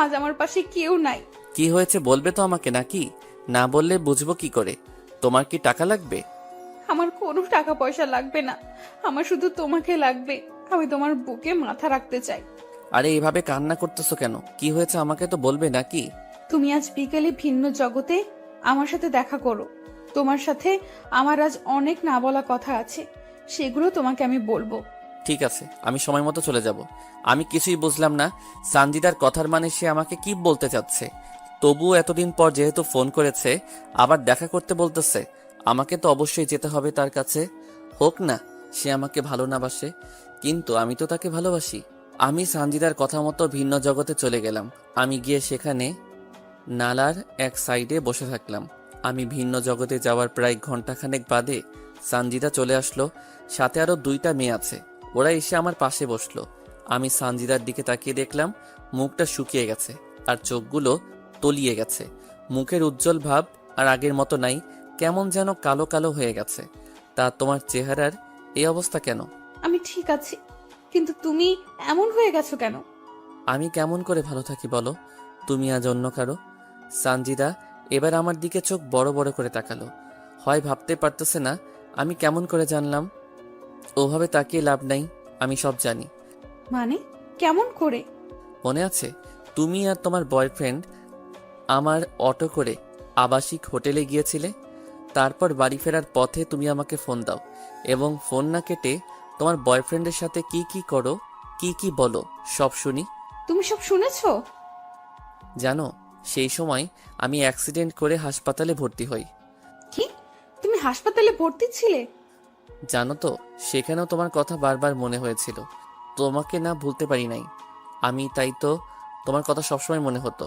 আজ আমার পাশে কেউ নাই। কি হয়েছে বলবে তো আমাকে, নাকি না বললে বুঝবো কি করে? তোমার কি টাকা লাগবে? আমার কোনো টাকা পয়সা লাগবে না, আমার শুধু তোমাকে লাগবে। আমি তোমার বুকে মাথা রাখতে চাই। আরে এইভাবে কান্না করতেছো কেন? কি হয়েছে আমাকে তো বলবে নাকি? তুমি আজ বিকেলে ভিন্ন জগতে আমার সাথে দেখা করো। তোমার সাথে আমার আজ অনেক না বলা কথা আছে, সেগুলো তোমাকে আমি বলবো। ঠিক আছে, আমি সময় মতো চলে যাব। আমি কিছুই বুঝলাম না সানজিদার কথার মানে সে আমাকে কি বলতে চাচ্ছে। তবুও এতদিন পর যেহেতু ফোন করেছে, আবার দেখা করতে বলতেছে, আমাকে তো অবশ্যই যেতে হবে তার কাছে। হোক না সে আমাকে ভালো না বাসে, কিন্তু আমি তো তাকে ভালোবাসি। আমি সানজিদার কথা মতো ভিন্ন জগতে চলে গেলাম। আমি গিয়ে সেখানে নালার এক সাইডে বসে থাকলাম। আমি ভিন্ন জগতে যাওয়ার প্রায় ঘন্টাখানেক বাদে সানজিদা চলে আসলো। সাথে আরো 2টা মেয়ে আছে। ওরা এসে আমার পাশে বসলো। আমি সানজিদার দিকে তাকিয়ে দেখলাম মুখটা শুকিয়ে গেছে আর চোখগুলো তলিয়ে গেছে। মুখের উজ্জ্বল ভাব আর আগের মতো নাই, কেমন যেন কালো কালো হয়ে গেছে। তা তোমার চেহারার এই অবস্থা কেন? আমি ঠিক আছি, কিন্তু তুমি এমন হয়ে গেছো কেন? আমি কেমন করে ভালো থাকি বলো? তুমি আজ অন্য কারো। সানজিদা এবার আমার দিকে চোখ বড় বড় করে তাকালো। হয় ভাবতে পারতেছে না আমি কেমন করে জানলাম। ওভাবে তাকিয়ে লাভ নাই, আমি সব জানি। মানে কেমন করে? মনে আছে তুমি আর তোমার বয়ফ্রেন্ড আমার অটো করে আবাসিক হোটেলে গিয়েছিলে? তারপর বাড়ি ফেরার পথে তুমি আমাকে ফোন দাও এবং ফোন না কেটে তোমার বয়ফ্রেন্ডের সাথে কি কি করো, কি কি বলো, সব শুনি। তুমি সব শুনেছো? জানো সেই সময় আমি অ্যাক্সিডেন্ট করে হাসপাতালে ভর্তি হই। হাসপাতালে ভর্তি ছিলে? জানো তো, সেখানেও তোমার কথা বারবার মনে হয়েছিল। তোমাকে না ভুলতে পারি নাই আমি, তাই তো তোমার কথা সবসময় মনে হতো।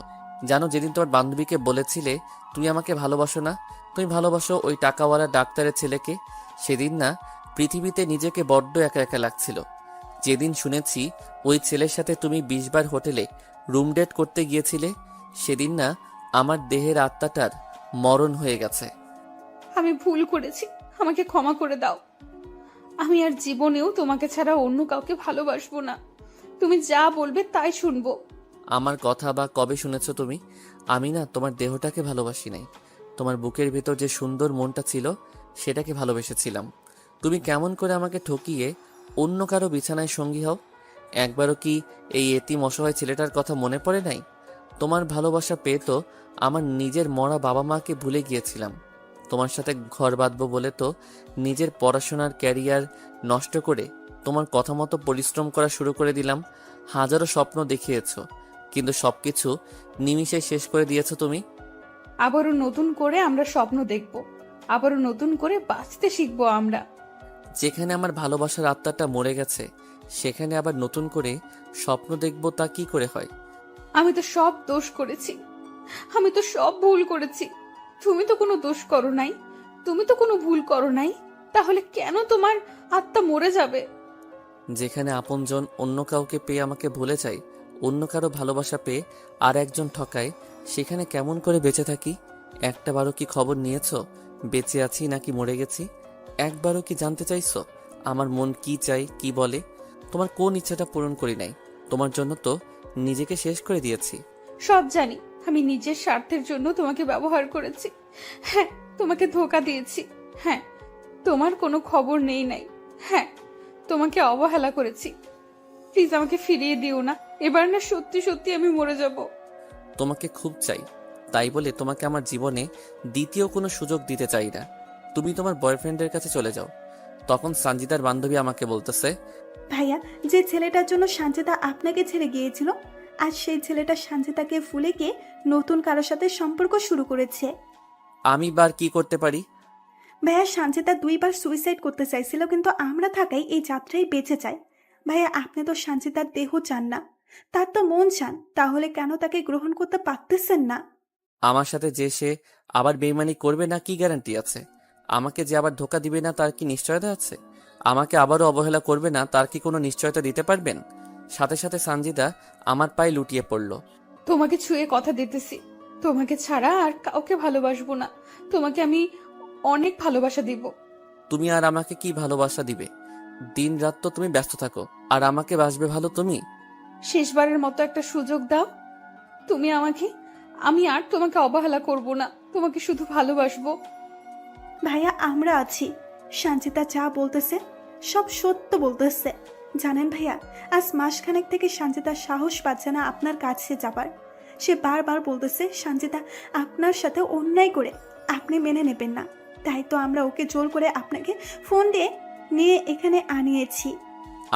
জানো, যেদিন তোমার বান্ধবীকে বলেছিলে তুমি আমাকে ভালোবাসো না, তুমি ভালোবাসো ওই টাকাওয়ালা ডাক্তারের ছেলেকে, সেদিন না পৃথিবীতে নিজেকে বড্ড একা একা লাগছিল। যেদিন শুনেছি ওই ছেলের সাথে তুমি 20 বার হোটেলে রুম ডেট করতে গিয়েছিলে, সেদিন না আমার দেহের আত্মাটার মরণ হয়ে গেছে। আমি ভুল করেছি, আমাকে ক্ষমা করে দাও। আমি আর জীবনেও তোমাকে ছাড়া অন্য কাউকে ভালোবাসবো না। তুমি যা বলবে তাই শুনবো। আমার কথা বা কবে শুনেছ তুমি? আমি না তোমার দেহটাকে ভালোবাসি নাই, তোমার বুকের ভেতর যে সুন্দর মনটা ছিল সেটাকে ভালোবেসেছিলাম। তুমি কেমন করে আমাকে ঠকিয়ে অন্য কারো বিছানায় সঙ্গী হও? একবারও কি এই এতিম অসহায় ছেলেটার কথা মনে পড়ে নাই? তোমার ভালোবাসা পেয়ে তো আমার নিজের মরা বাবা মাকে ভুলে গিয়েছিলাম। তোমার সাথে ঘর বাঁধবো বলে তো নিজের পড়াশোনার ক্যারিয়ার নষ্ট করে তোমার কথা মতো পরিশ্রম করা শুরু করে দিলাম। হাজারো স্বপ্ন দেখিয়েছো, কিন্তু সবকিছু নিমিষে শেষ করে দিয়েছো তুমি। আবারও নতুন করে আমরা স্বপ্ন দেখব, আবারও নতুন করে বাঁচতে শিখবো আমরা। যেখানে আমার ভালোবাসার আত্মাটা মরে গেছে, সেখানে আবার নতুন করে স্বপ্ন দেখবো, তা কি করে হয়? আমি তো সব দোষ করেছি, আমি তো সব ভুল করেছি। তুমি তো কোনো দোষ করো নাই, তুমি তো কোনো ভুল করো নাই, তাহলে কেন তোমার আত্মা মরে যাবে? যেখানে আপনজন অন্য কাউকে পেয়ে আমাকে ভুলে যায়, অন্য কারো ভালোবাসা পেয়ে আর একজন ঠকায়, সেখানে কেমন করে বেঁচে থাকি? একটাবারও কি খবর নিয়েছো বেঁচে আছি নাকি মরে গেছি? একবারও কি জানতে চাইছো আমার মন কি চাই, কি বলে? তোমার কোন ইচ্ছাটা পূরণ করি নাই? তোমার জন্য তো নিজেকে শেষ করে দিয়েছি। সব জানি, আমি নিজের স্বার্থের জন্য তোমাকে ব্যবহার করেছি। হ্যাঁ, তোমাকে ধোঁকা দিয়েছি। হ্যাঁ, তোমার কোনো খবর নেই নাই। হ্যাঁ, তোমাকে অবহেলা করেছি। প্লিজ আমাকে ফিরিয়ে দিও না, এবার না সত্যি সত্যি আমি মরে যাব। তোমাকে খুব চাই, তাই বলে তোমাকে আমার জীবনে দ্বিতীয় কোনো সুযোগ দিতে চাই না। তুমি তোমার বয়ফ্রেন্ডের কাছে চলে যাও। তখন সঞ্জিতার বান্ধবী আমাকে বলতেছে, ভাইয়া, যে ছেলেটার জন্য সানজিদা আপনাকে ছেড়ে গিয়েছিল, আজ সেই ছেলেটা সানজিদাকে ভুলে গিয়ে নতুন কারোর সাথে সম্পর্ক শুরু করেছে। আমি বার কি করতে পারি? ভাইয়া, সানজিদা 2 বার সুইসাইড করতে চাইছিল, কিন্তু আমরা থাকাই এই যাত্রায় বেঁচে যায়। ভাইয়া, আপনি তো সানজিদার দেহ চান না, তার তো মন চান, তাহলে কেন তাকে গ্রহণ করতে পারতেছেন না? আমার সাথে যে সে আবার বেইমানি করবে না, কি গ্যারান্টি আছে? আমাকে যে আবার ধোকা দিবে না, তার কি নিশ্চয়তা আছে? আমাকে আবারও অবহেলা করবে না, তার কি কোনো নিশ্চয়তা দিতে পারবেন? সাথে সাথে সানজিদা আমার পায়ে লুটিয়ে পড়ল। তোমাকে ছুঁয়ে কথা দিতেছি, তোমাকে ছাড়া আর কাউকে ভালোবাসবো না। তোমাকে আমি অনেক ভালোবাসা দিব। তুমি আর আমাকে কি ভালোবাসা দিবে? দিন রাত তো তুমি ব্যস্ত থাকো, আর আমাকে বাসবে ভালো তুমি? শেষবারের মতো একটা সুযোগ দাও তুমি আমাকে, আমি আর তোমাকে অবহেলা করব না, তোমাকে শুধু ভালোবাসবো। ভাইয়া, আমরা আছি। সানজিদা যা বলতেছে সব সত্য বলতেছে। জানেন ভাইয়া, আজ মাসখানেক থেকে সানজিদা সাহস পাচ্ছে না আপনার কাছে যাবার। সে বারবার বলতেছে সানজিদা আপনার সাথে অন্যায় করে আপনি মেনে নেবেন না, তাই তো আমরা ওকে জোর করে আপনাকে ফোন দিয়ে নিয়ে এখানে আনিয়েছি।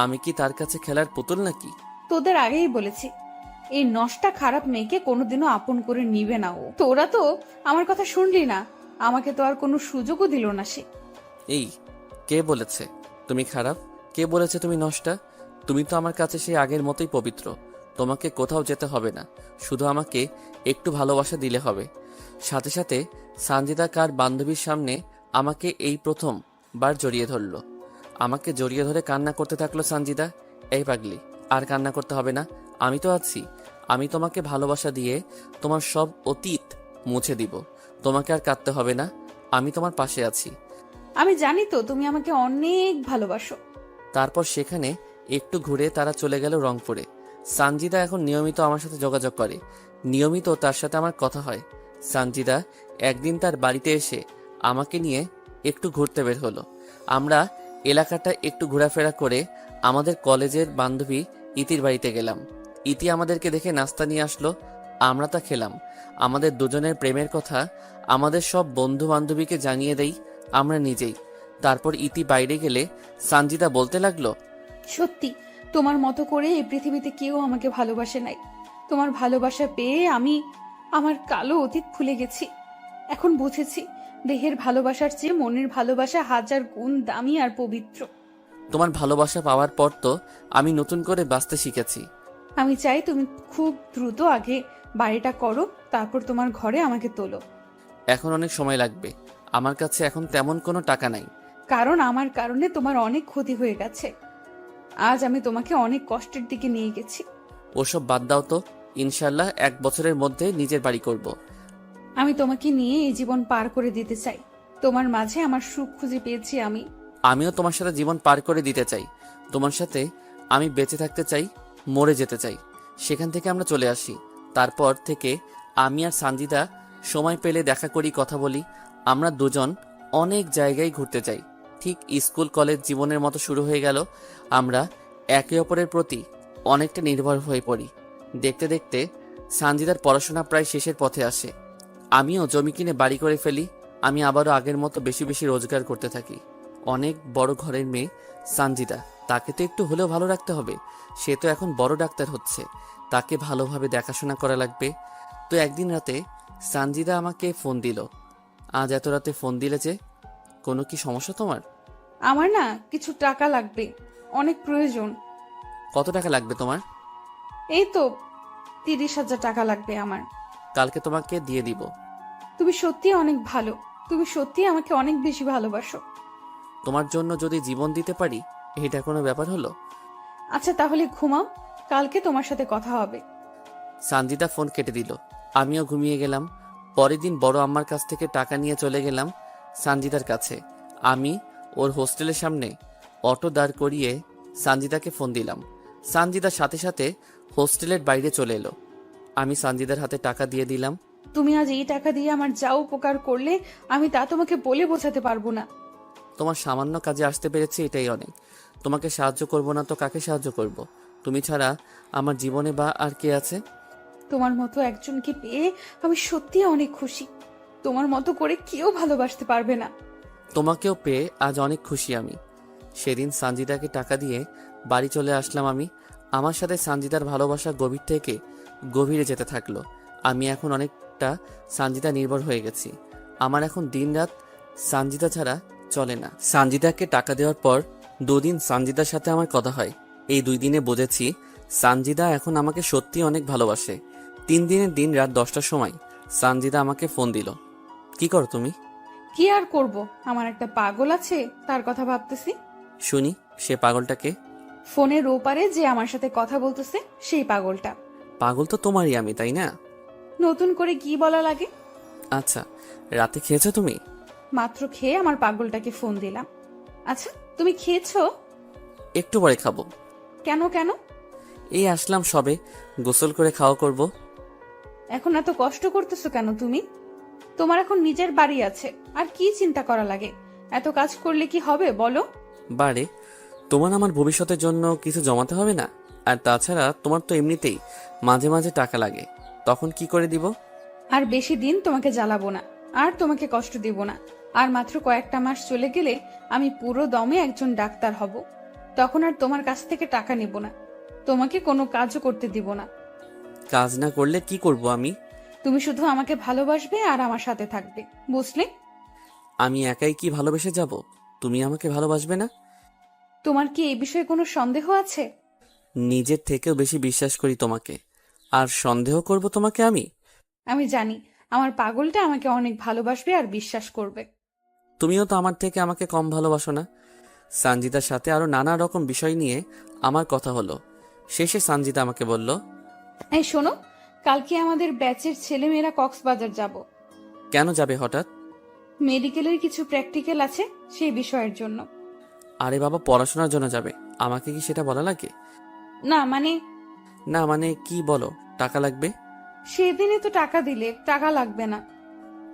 আমি কি তার কাছে খেলার পুতুল নাকি? তোদের আগেই বলেছি, এই নষ্টা খারাপ মেয়েকে কোনোদিনও আপন করে নিবে না ও। তোরা তো আমার কথা শুনলি না, আমাকে তো আর কোনো সুযোগও দিল না সে। এই, কে বলেছে তুমি খারাপ? কে বলেছে তুমি নষ্টা? তুমি তো আমার কাছে সেই আগের মতোই পবিত্র। তোমাকে কোথাও যেতে হবে না, শুধু আমাকে একটু ভালোবাসা দিলে হবে। সাথে সাথে সানজিদা কার বান্ধবীর সামনে আমাকে এই প্রথমবার জড়িয়ে ধরলো। আমাকে জড়িয়ে ধরে কান্না করতে থাকলো সানজিদা। এই পাগলি, আর কান্না করতে হবে না, আমি তো আছি। আমি তোমাকে ভালোবাসা দিয়ে তোমার সব অতীত মুছে দিব। তোমাকে আর কাঁদতে হবে না, আমি তোমার পাশে আছি। আমি জানি তো তুমি আমাকে অনেক ভালোবাসো। তারপর সেখানে একটু ঘুরে তারা চলে গেল রংপুরে। সানজিদা এখন নিয়মিত আমার সাথে যোগাযোগ করে, নিয়মিত তার সাথে আমার কথা হয়। সানজিদা একদিন তার বাড়িতে এসে আমাকে নিয়ে একটু ঘুরতে বের হলো। আমরা এলাকাটা একটু ঘোরাফেরা করে আমাদের কলেজের বান্ধবী ইতির বাড়িতে গেলাম। ইতি আমাদেরকে দেখে নাস্তা নিয়ে আসলো, আমরা তা খেলাম। আমাদের দুজনের প্রেমের কথা আমাদের সব বন্ধু বান্ধবীকে জানিয়ে দেই আমরা নিজেই। তারপর ইতি বাইরে গেলে সানজিদা বলতে লাগলো, সত্যি তোমার মতো করে এই পৃথিবীতে কেউ আমাকে ভালোবাসে নাই। তোমার ভালোবাসা পেয়ে আমি আমার কালো অতীত ভুলে গেছি। এখন বুঝেছি দেহের ভালোবাসার চেয়ে মনের ভালোবাসা হাজার গুণ দামি আর পবিত্র। তোমার ভালোবাসা পাওয়ার পর তো আমি নতুন করে বাঁচতে শিখেছি। আমি চাই তুমি খুব দ্রুত আগে বাড়িটা করো, তারপর তোমার ঘরে আমাকে তোলো। এখন অনেক সময় লাগবে, আমার কাছে এখন তেমন কোনো টাকা নাই। কারণ আমার কারণে তোমার অনেক ক্ষতি হয়ে গেছে। আজ আমি তোমাকে অনেক কষ্টের দিকে নিয়ে গেছি। ওসব বাদ দাও তো, ইনশাল্লাহ 1 বছরের মধ্যে নিজের বাড়ি করব। আমি তোমাকে নিয়ে এই জীবন পার করে দিতে চাই। তোমার মাঝে আমার সুখ খুঁজে পেয়েছি আমি। আমিও তোমার সাথে জীবন পার করে দিতে চাই। তোমার সাথে আমি বেঁচে থাকতে চাই, মরে যেতে চাই। সেখান থেকে আমরা চলে আসি। তারপর থেকে আমি আর সানজিদা সময় পেলে দেখা করি, কথা বলি। আমরা দুজন অনেক জায়গায় ঘুরতে যাই। ঠিক স্কুল কলেজ জীবনের মতো শুরু হয়ে গেল। আমরা একে অপরের প্রতি অনেকটা নির্ভর হয়ে পড়ি। দেখতে দেখতে সানজিদার পড়াশোনা প্রায় শেষের পথে আসে। আমিও জমি কিনে বাড়ি করে ফেলি। আমি আবারও আগের মতো বেশি বেশি রোজগার করতে থাকি। অনেক বড় ঘরের মেয়ে সানজিদা, তাকে তো একটু হলেও ভালো রাখতে হবে। সে তো এখন বড় ডাক্তার হচ্ছে, তাকে ভালোভাবে দেখাশোনা করা লাগবে। তো একদিন রাতে সানজিদা আমাকে ফোন দিল। আজ এত রাতে ফোন দিলে যে, কোনো কি সমস্যা তোমার? আমার না কিছু টাকা লাগবে, অনেক প্রয়োজন। কত টাকা লাগবে তোমার? এই তো 30,000 টাকা লাগবে আমার। কালকে তোমাকে দিয়ে দিব। তুমি সত্যি অনেক ভালো, তুমি সত্যি আমাকে অনেক বেশি ভালোবাসো। তোমার জন্য যদি জীবন দিতে পারি, এটা কোনো ব্যাপার হলো? আচ্ছা তাহলে ঘুমাও, কালকে তোমার সাথে কথা হবে। সানজিদা ফোন কেটে দিল। আমিও ঘুমিয়ে গেলাম। পরের দিন বড় আম্মার কাছ থেকে টাকা নিয়ে চলে গেলাম সানজিদার কাছে। আমি ওর হোস্টেলের সামনে অটো দাঁড় করিয়ে সানজিদাকে ফোন দিলাম। সানজিদার সাথে সাথে হোস্টেলের বাইরে চলে এলো। আমি সানজিদার হাতে টাকা দিয়ে দিলাম। তুমি আজ এই টাকা দিয়ে আমার যা উপকার করলে আমি তা তোমাকে বলে বোঝাতে পারবো না। তোমার সামান্য কাজে আসতে পেরেছি, এটাই অনেক। তোমাকে সাহায্য করব না তো কাকে সাহায্য করব? তুমি ছাড়া আমার জীবনে বা আর কে আছে? তোমার মতো একজনকে পেয়ে আমি সত্যি অনেক খুশি। তোমার মতো করে কেউ ভালোবাসতে পারবে না। তোমাকেও পেয়ে আজ অনেক খুশি আমি। সেদিন সানজিদাকে টাকা দিয়ে বাড়ি চলে আসলাম আমি। আমার সাথে সানজিদার ভালোবাসা গভীর থেকে গভীরে যেতে থাকলো। আমি এখন অনেকটা সানজিদা নির্ভর হয়ে গেছি। আমার এখন দিনরাত সানজিদা ছাড়া চলে না। সানজিদাকে টাকা দেওয়ার পর 2 দিন সানজিদার সাথে আমার কথা হয়। এই 2 দিনে বুঝেছি সানজিদা এখন আমাকে সত্যি অনেক ভালোবাসে। 3 দিনের দিন রাত 10টার সময় সানজিদা আমাকে ফোন দিল। কি করো তুমি? কি আর করব, আমার একটা পাগল আছে, তার কথা ভাবতেছি। শুনি, সে পাগলটাকে? ফোনের ওপারে যে আমার সাথে কথা বলতেছে সেই পাগলটা। পাগল তো তোমারই আমি, তাই না? নতুন করে কি বলা লাগে? আচ্ছা, রাতে খেয়েছো তুমি? মাত্র খেয়ে আমার পাগলটাকে ফোন দিলাম। আচ্ছা তুমি খেয়েছো? একটু পরে খাবো। কেন কেন? এই আসলাম সবে, গোসল করে খাওয়া করব। এখন এত কষ্ট করতেছো কেন তুমি? তোমার এখন নিজের বাড়ি আছে, আর কি চিন্তা করা লাগে? এত কাজ করলে কি হবে বলো? বারে, তোমার আমার ভবিষ্যতের জন্য কিছু জমাতে হবে না? আর তাছাড়া তোমার তো এমনিতেই মাঝে মাঝে টাকা লাগে, তখন কি করে দিব? আর বেশি দিন তোমাকে জ্বালাবো না, আর তোমাকে কষ্ট দিব না। আর মাত্র কয়েকটা মাস চলে গেলে আমি পুরো দমে একজন ডাক্তার হব। তখন আর তোমার কাছ থেকে টাকা নেব না, তোমাকে কোনো কাজও করতে দিব না। কাজ না করলে কি করব আমি? তুমি শুধু আমাকে ভালোবাসবে আর আমার সাথে থাকবে, বুঝলে? আমি একাই কি ভালোবেসে যাব? তুমি আমাকে ভালোবাসবে না? তোমার কি এই বিষয়ে কোনো সন্দেহ আছে? নিজের থেকেও বেশি বিশ্বাস করি তোমাকে, আর সন্দেহ করব তোমাকে আমি? আমি জানি আমার পাগলটা আমাকে অনেক ভালোবাসবে আর বিশ্বাস করবে। তুমিও তো আমার থেকে আমাকে কম ভালোবাসো না। সানজিদার সাথে আরো নানা রকম বিষয় নিয়ে আমার কথা হলো। শেষে সানজিদা আমাকে বলল, এই শোনো, কালকে আমাদের ব্যাচের ছেলেমেয়েরা কক্সবাজার যাব। কেন যাবে হঠাৎ? মেডিকেলের কিছু প্র্যাকটিক্যাল আছে, সেই বিষয়ের জন্য। আরে বাবা, পড়াশোনার জন্য যাবে, আমাকে কি সেটা বলা লাগে? না মানে, না মানে কি বলো? টাকা লাগবে? সেদিনই তো টাকা দিলে, টাকা লাগবে না।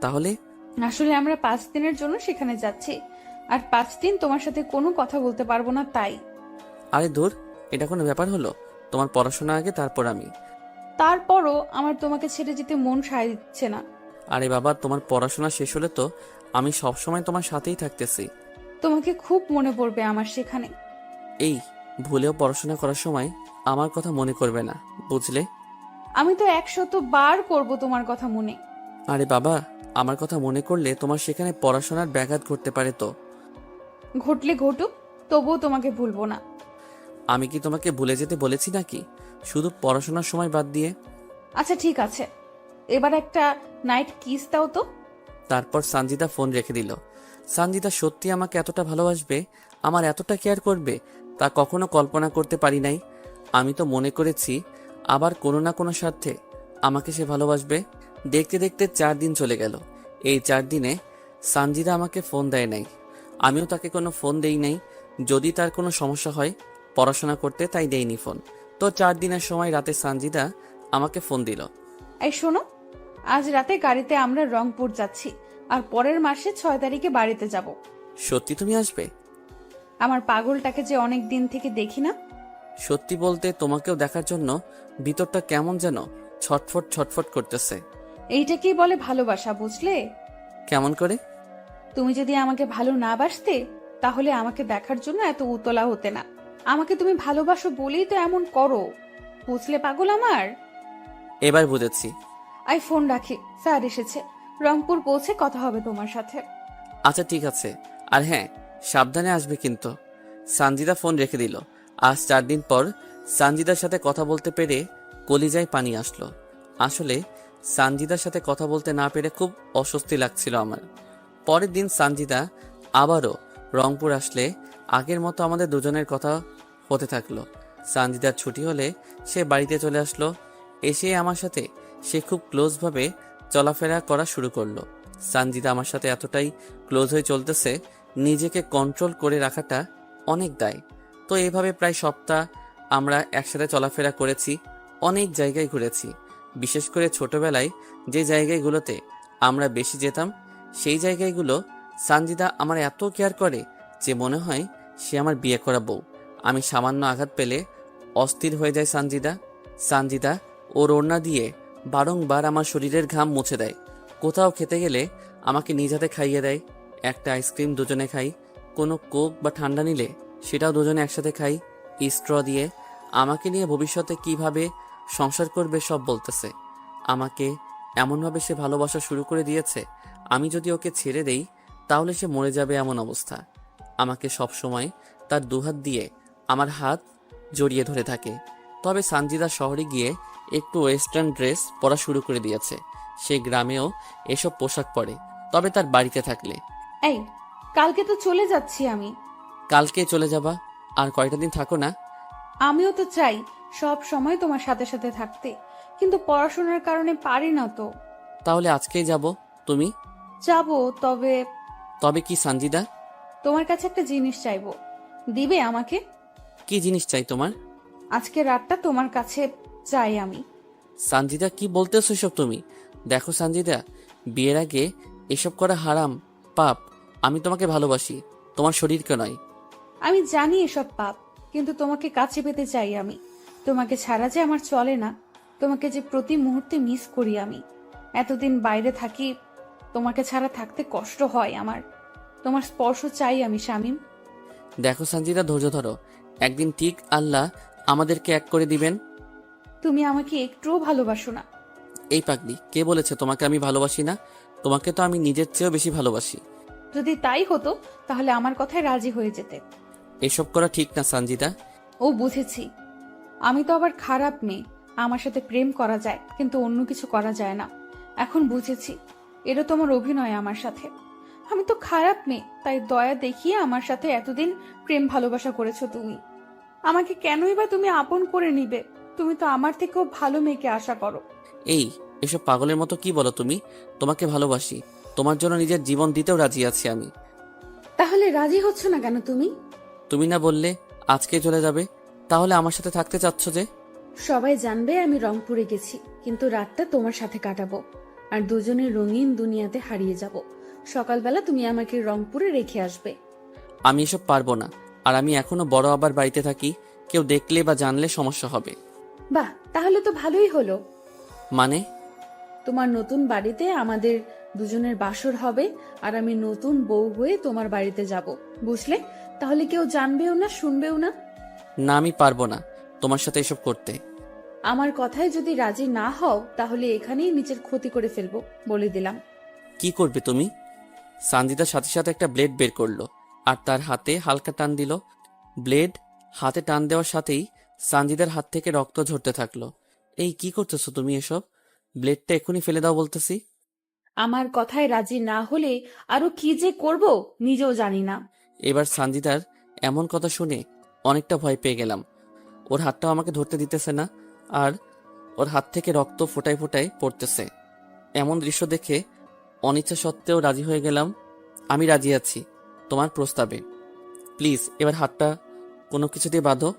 তাহলে? আসলে আমরা 5 দিনের জন্য সেখানে যাচ্ছি, আর 5 দিন তোমার সাথে কোনো কথা বলতে পারবো না, তাই। আরে দূর, এটা কোনো ব্যাপার হলো? তোমার পড়াশোনা আগে, তারপর আমি। তারপরও আমার তোমাকে ছেড়ে যেতে মন সায় দিচ্ছে না। আরে বাবা, তোমার পড়াশোনা শেষ হলে তো আমি সবসময় তোমার সাথেই থাকতেছি। তোমাকে খুব মনে পড়বে আমার সেখানে। এই, ভুলেও পড়াশোনা করার সময় আমার কথা মনে করবে না, বুঝলে? আমি তো 100 বার করব তোমার কথা মনে। আরে বাবা, আমার কথা মনে করলে তোমার সেখানে পড়াশোনার ব্যাঘাত ঘটতে পারে তো। ঘটলে ঘটুক, তবুও তোমাকে ভুলবো না। আমি কি তোমাকে ভুলে যেতে বলেছি নাকি, শুধু পড়াশোনার সময় বাদ দিয়ে? আচ্ছা ঠিক আছে, এবার একটা নাইট কিস দাও তো। তারপর সানজিদা ফোন রেখে দিল। সানজিদা সত্যি আমাকে এতটা ভালোবাসবে, আমার এতটা কেয়ার করবে, তা কখনো কল্পনা করতে পারি নাই। আমি তো মনে করেছি আবার কোনো না কোনো স্বার্থে আমাকে সে ভালোবাসবে। দেখতে দেখতে 4 দিন চলে গেল। এই 4 দিনে সানজিদা আমাকে ফোন দেয় নাই, আমিও তাকে কোনো ফোন দেই নাই। যদি তার কোনো সমস্যা হয় পড়াশোনা করতে, তাই দেইনি ফোন। তো 4 দিনের সময় রাতে সানজিদা আমাকে ফোন দিল। এই শোনো, আজ রাতে গাড়িতে আমরা রংপুর যাচ্ছি, আর পরের মাসে 6 তারিখে বাড়িতে যাব। সত্যি তুমি আসবে? আমার পাগলটাকে যে অনেক দিন থেকে দেখি না। সত্যি বলতে তোমাকেও দেখার জন্য ভিতরটা কেমন যেন ছটফট ছটফট করতেছে। এইটাকেই বলে ভালোবাসা, বুঝলে? কেমন করে? তুমি যদি আমাকে ভালো না বাসতে, তাহলে আমাকে দেখার জন্য এত উতলা হতে না। আমাকে তুমি ভালোবাসো বলেই তো এমন করো, বুঝলে পাগল আমার? এবার বুঝেছি। আই ফোন রাখি, স্যার এসেছে। রংপুর পৌঁছে কথা হবে তোমার সাথে। আচ্ছা ঠিক আছে, আর হ্যাঁ, সাবধানে আসবে কিন্তু। সানজিদা ফোন রেখে দিল। আজ 4 দিন পর সানজিদার সাথে কথা বলতে পেরে কলিজায় পানি আসলো। আসলে সানজিদার সাথে কথা বলতে না পেরে খুব অস্বস্তি লাগছিল আমার। পরের দিন সানজিদা আবারও রংপুর আসলে আগের মতো আমাদের দুজনের কথা হতে থাকলো। সানজিদার ছুটি হলে সে বাড়িতে চলে আসলো। এসে আমার সাথে সে খুব ক্লোজভাবে চলাফেরা করা শুরু করলো। সানজিদা আমার সাথে এতটাই ক্লোজ হয়ে চলতেছে, নিজেকে কন্ট্রোল করে রাখাটা অনেক দায়। তো এইভাবে প্রায় সপ্তাহ আমরা একসাথে চলাফেরা করেছি, অনেক জায়গায় ঘুরেছি। বিশেষ করে ছোটবেলায় যে জায়গাগুলোতে আমরা বেশি যেতাম, সেই জায়গাগুলো সানজিদা আমার এত কেয়ার করে যে মনে হয় সে আমার বিয়ে করা বউ। আমি সামান্য আঘাত পেলে অস্থির হয়ে যায় সানজিদা ওর ওড়না দিয়ে বারংবার আমার শরীরের ঘাম মুছে দেয়। কোথাও খেতে গেলে আমাকে নিজ হাতে খাইয়ে দেয়। একটা আইসক্রিম দুজনে খাই, কোনো কোক বা ঠান্ডা নিলে সেটাও দুজনে একসাথে খাই স্ট্র দিয়ে। আমাকে নিয়ে ভবিষ্যতে কিভাবে সংসার করবে সব বলতেছে। আমাকে এমনভাবে সে ভালোবাসা শুরু করে দিয়েছে, আমি যদি ওকে ছেড়ে দেই তাহলে সে মরে যাবে এমন অবস্থা। আমাকে সব সময় তার দুহাত দিয়ে আমার হাত জড়িয়ে ধরে থাকে। তবে সানজিদা শহরে গিয়ে একটু ওয়েস্টার্ন ড্রেস পরা শুরু করে দিয়েছে। সে গ্রামেও এসব পোশাক পরে, তবে তার বাড়িতে থাকলে। এই, কালকে তো চলে যাচ্ছি আমি। কালকে চলে যাবা? আর কয়টা দিন থাকো না? আমিও তো চাই সব সময় তোমার সাথে সাথে থাকতে, কিন্তু পড়াশোনার কারণে পারি না তো। তাহলে আজকেই যাব। তুমি? যাব, তবে তবে কি সানজিদা? তোমার কাছে একটা জিনিস চাইবো, দিবে আমাকে? কি জিনিস চাই তোমার? আজকে রাতটা তোমার কাছে চাই আমি। সানজিদা কি বলতেছো এসব তুমি? দেখো সানজিদা, বিয়ের আগে এসব করা হারাম, পাপ। আমি তোমাকে ভালোবাসি, তোমার শরীরকে নয়। আমি জানি এসব পাপ, কিন্তু তোমাকে কাছে পেতে চাই আমি। তোমাকে ছাড়া যে আমার চলে না, তোমাকে যে প্রতি মুহূর্তে মিস করি আমি। এতদিন বাইরে থাকি, তোমাকে ছাড়া থাকতে কষ্ট হয় আমার। তোমার স্পর্শ চাই আমি শামীম। দেখো সানজিদা, ধৈর্য ধরো, একদিন ঠিক আল্লাহ আমাদেরকে এক করে দিবেন। তুমি আমাকে একটুও ভালোবাসো না। এই পাগলি, কে বলেছে তোমাকে আমি ভালোবাসি না? তোমাকে তো আমি নিজের চেয়েও বেশি ভালোবাসি। যদি তাই হতো তাহলে আমার কথায় রাজি হয়ে যেতে। এসব করা ঠিক না সানজিদা। ও বুঝেছি, আমি তো আবার খারাপ মেয়ে। আমার সাথে প্রেম করা যায়, কিন্তু অন্য কিছু করা যায় না। এখন বুঝেছি, এটা তোমার অভিনয় আমার সাথে। আমি তো খারাপ মেয়ে, তাই দয়া দেখিয়ে আমার সাথে এতদিন প্রেম ভালোবাসা করেছো তুমি। আমাকে কেনই বা তুমি আপন করে নিবে? তুমি তো আমার থেকেও ভালো মেয়েকে আশা করো। এই, এসব পাগলের মতো কি বলো তুমি? তোমাকে ভালোবাসি, তোমার জন্য নিজের জীবন দিতেও রাজি আছি আমি। তাহলে রাজি হচ্ছ না কেন তুমি? তুমি না বললে আজকে চলে যাবে? তাহলে আমার সাথে থাকতে চাচ্ছ যে? সবাই জানবে আমি রংপুরে গেছি, কিন্তু রাতটা তোমার সাথে কাটাবো, আর দুজনের রঙিন দুনিয়াতে হারিয়ে যাব। সকালবেলা তুমি আমাকে রংপুরে রেখে আসবে। আমি এসব পারবো না, আর আমি এখনো বড় আবার বাড়িতে থাকি, কেউ দেখলে বা জানলে সমস্যা হবে। বাহ, তাহলে তো ভালোই হলো। মানে? তোমার নতুন বাড়িতে আমাদের দুজনের বাসর হবে, আর আমি নতুন বউ হয়ে তোমার বাড়িতে যাব, বুঝলে? তাহলে কেউ জানবেও না, শুনবেও না। না, আমি পারবো না তোমার সাথে এসব করতে। আমার কথায় যদি রাজি না হও, তাহলে এখানেই নিজের ক্ষতি করে ফেলবো, বলে দিলাম। কি করবে তুমি? সানজিদার সাথে সাথে একটা ব্লেড বের করলো আর তার হাতে হালকা টান দিল। ব্লেড হাতে টান দেওয়ার সাথেই সানজিদার হাত থেকে রক্ত ঝরতে থাকলো। এই কি করতেছো তুমি এসব? ব্লেডটা এক্ষুনি ফেলে দাও বলতেছি। আমার কথায় রাজি না হলে আরো কি যে করব নিজেও জানি না। এবার সানজিদার এমন কথা শুনে অনেকটা ভয় পেয়ে গেলাম। ওর হাতটাও আমাকে ধরতে দিতেছে না, আর ওর হাত থেকে রক্ত ফোটায় ফোটায় পড়তেছে। এমন দৃশ্য দেখে অনিচ্ছা সত্ত্বেও রাজি হয়ে গেলাম। আমি রাজি আছি তোমার প্রস্তাবে। প্লিজ এবার হাতটা কোনো কিছু দিয়ে বাঁধো।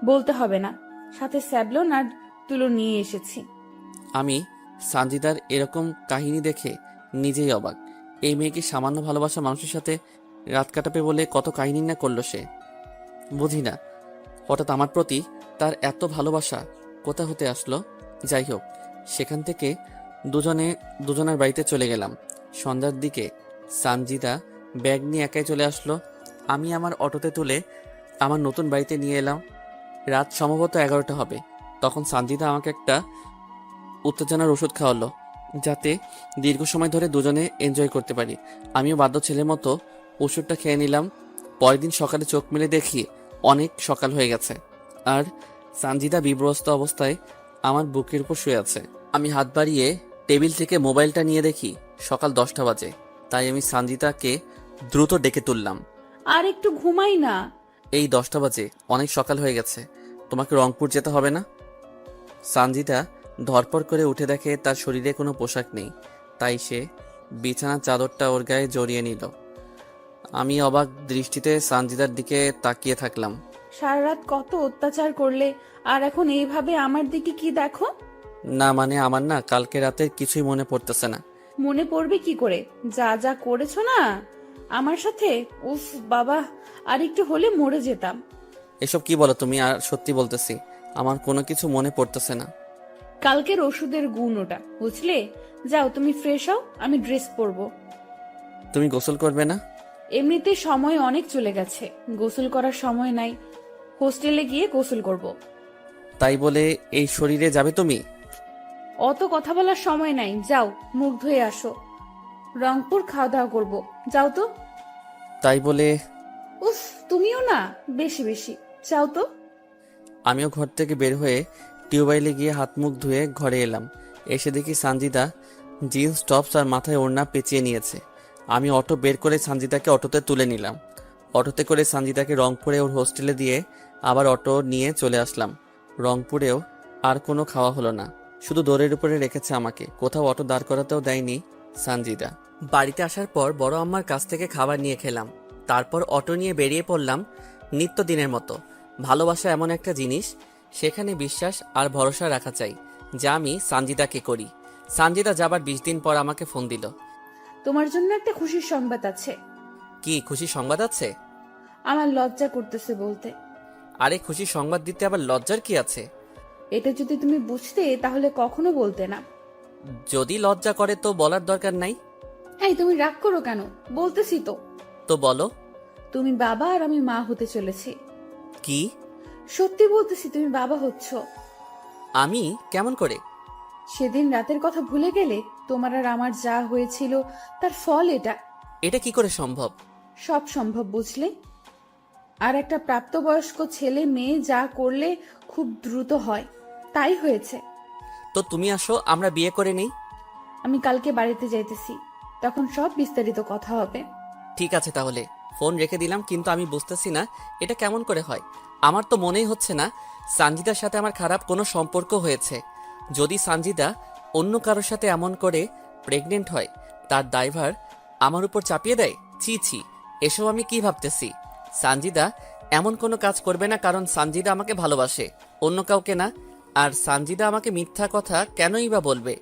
বলতে হবে না, সাথে স্যাবলন আর তুলো নিয়ে এসেছি। আমি সানজিদার এরকম কাহিনী দেখে নিজেই অবাক। এই মেয়েকে সামান্য ভালোবাসা মানুষের সাথে রাত কাটাবে বলে কত কাহিনী না করলো সে। বুঝি না হঠাৎ আমার প্রতি তার এত ভালোবাসা কোথা হতে আসলো। যাই হোক, সেখান থেকে দুজনের বাড়িতে চলে গেলাম। সন্ধ্যার দিকে সানজিদা ব্যাগ নিয়ে একাই চলে আসলো। আমি আমার অটোতে তুলে আমার নতুন বাড়িতে নিয়ে এলাম। রাত সম্ভবত 11টা হবে। তখন সানজিদা আমাকে একটা উত্তেজনার ওষুধ খাওয়ালো, যাতে দীর্ঘ সময় ধরে দুজনে এনজয় করতে পারি। আমিও বাধ্য ছেলের মতো ওষুধটা খেয়ে নিলাম। পরের দিন সকালে চোখ মেলে দেখি অনেক সকাল হয়ে গেছে, আর সানজিদা বিব্রস্ত অবস্থায় আমার বুকের উপর শুয়ে আছে। আমি হাত বাড়িয়ে টেবিল থেকে মোবাইলটা নিয়ে দেখি সকাল 10টা বাজে। তাই আমি সানজিদাকে দ্রুত ডেকে তুললাম। আর একটু ঘুমাই না। এই 10টা বাজে, অনেক সকাল হয়ে গেছে, তোমাকে রংপুর যেতে হবে না? সানজিদা ধরপড় করে উঠে দেখে তার শরীরে কোনো পোশাক নেই, তাই সে বিছানার চাদরটা ওর গায়ে জড়িয়ে নিল। আমি অবাক দৃষ্টিতে সানজিদার দিকে তাকিয়ে থাকলাম। সারা রাত কত অত্যাচার করলে, আর এখন এইভাবে আমার দিকে কি দেখো? না মানে আমার না কালকে রাতের কিছুই মনে পড়তেছে না। মনে পড়বে কি করে? যা যা করেছো না আমার সাথে, উফ বাবা, আর একটু হলে মরে যেতাম। এসব কি বলো তুমি? আর সত্যি বলতেছি, আমার কোনো কিছু মনে পড়তেছে না। কালকের ওষুধের গুণ ওটা, বুঝলে? যাও তুমি ফ্রেশ হও, আমি ড্রেস পরবো। তুমি গোসল করবে না? এমনিতে সময় অনেক চলে গেছে, গোসল করার সময় নাই। হোস্টেলে গিয়ে গোসল করব। তাই বলে এই শরীরে যাবে তুমি? অত কথা বলার সময় নাই, যাও মুখ ধুয়ে আসো। রংপুর খাওয়া দাওয়া করবো, যাও তো। তাই বলে উফ, তুমিও না বেশি বেশি, যাও তো। আমিও ঘর থেকে বের হয়ে টিউবওয়েলে গিয়ে হাত মুখ ধুয়ে ঘরে এলাম। এসে দেখি সানজিদা জিন্স টপস আর মাথায় ওড়না পেঁচিয়ে নিয়েছে। আমি অটো বের করে সানজিদাকে অটোতে তুলে নিলাম। অটোতে করে সানজিদাকে রংপুরে ওর হোস্টেলে দিয়ে আবার অটো নিয়ে চলে আসলাম। রংপুরেও আর কোনো খাওয়া হলো না, শুধু দৌড়ের উপরে রেখেছে আমাকে, কোথাও অটো দাঁড় করাতেও দেয়নি সানজিদা। বাড়িতে আসার পর বড় আম্মার কাছ থেকে খাবার নিয়ে খেলাম। তারপর অটো নিয়ে বেরিয়ে পড়লাম নিত্যদিনের মতো। ভালোবাসা এমন একটা জিনিস, সেখানে বিশ্বাস আর ভরসা রাখা চাই, যা আমি সানজিদাকে করি। সানজিদা যাবার 20 দিন পর আমাকে ফোন দিল। তোমার জন্য একটা খুশির সংবাদ আছে। কি খুশি সংবাদ আছে? আমার লজ্জা করতেছে বলতে। আরে খুশি সংবাদ দিতে আবার লজ্জার কি আছে? এটা যদি তুমি বুঝতে তাহলে কখনো বলতে না। যদি লজ্জা করে তো বলার দরকার নাই। এই তুমি রাগ করো কেন? বলতেছি তো। তো বলো। তুমি বাবা আর আমি মা হতে চলেছি। কি? সত্যি বলতেছি, তুমি বাবা হচ্ছ। আমি? কেমন করে? সেদিন রাতের কথা ভুলে গেলে? তোমার আর আমার যা হয়েছিল তার ফল এটা। এটা কি করে সম্ভব? সব সম্ভব, বুঝলে? আর একটা প্রাপ্তবয়স্ক ছেলে মেয়ে যা করলে খুব দ্রুত হয়, তাই হয়েছে। তো তুমি আসো, আমরা বিয়ে করে নেই। আমি কালকে বাড়িতে যাইতেছি, তখন সব বিস্তারিত কথা হবে। ঠিক আছে তাহলে, ফোন রেখে দিলাম। কিন্তু আমি বুঝতেছি না এটা কেমন করে হয়। আমার তো মনেই হচ্ছে না সানজিদার সাথে আমার খারাপ কোনো সম্পর্ক হয়েছে। যদি সানজিদা অন্য কারোর সাথে এমন করে প্রেগনেন্ট হয়, তার দায়ভার আমার উপর চাপিয়ে দেয়। ছি ছি, এসব আমি কি ভাবতেছি? সানজিদা এমন কোনো কাজ করবে না, কারণ সানজিদা আমাকে ভালোবাসে, অন্য কাউকে না। আর সানজিদা আমাকে মিথ্যা কথা কেনই বা বলবে?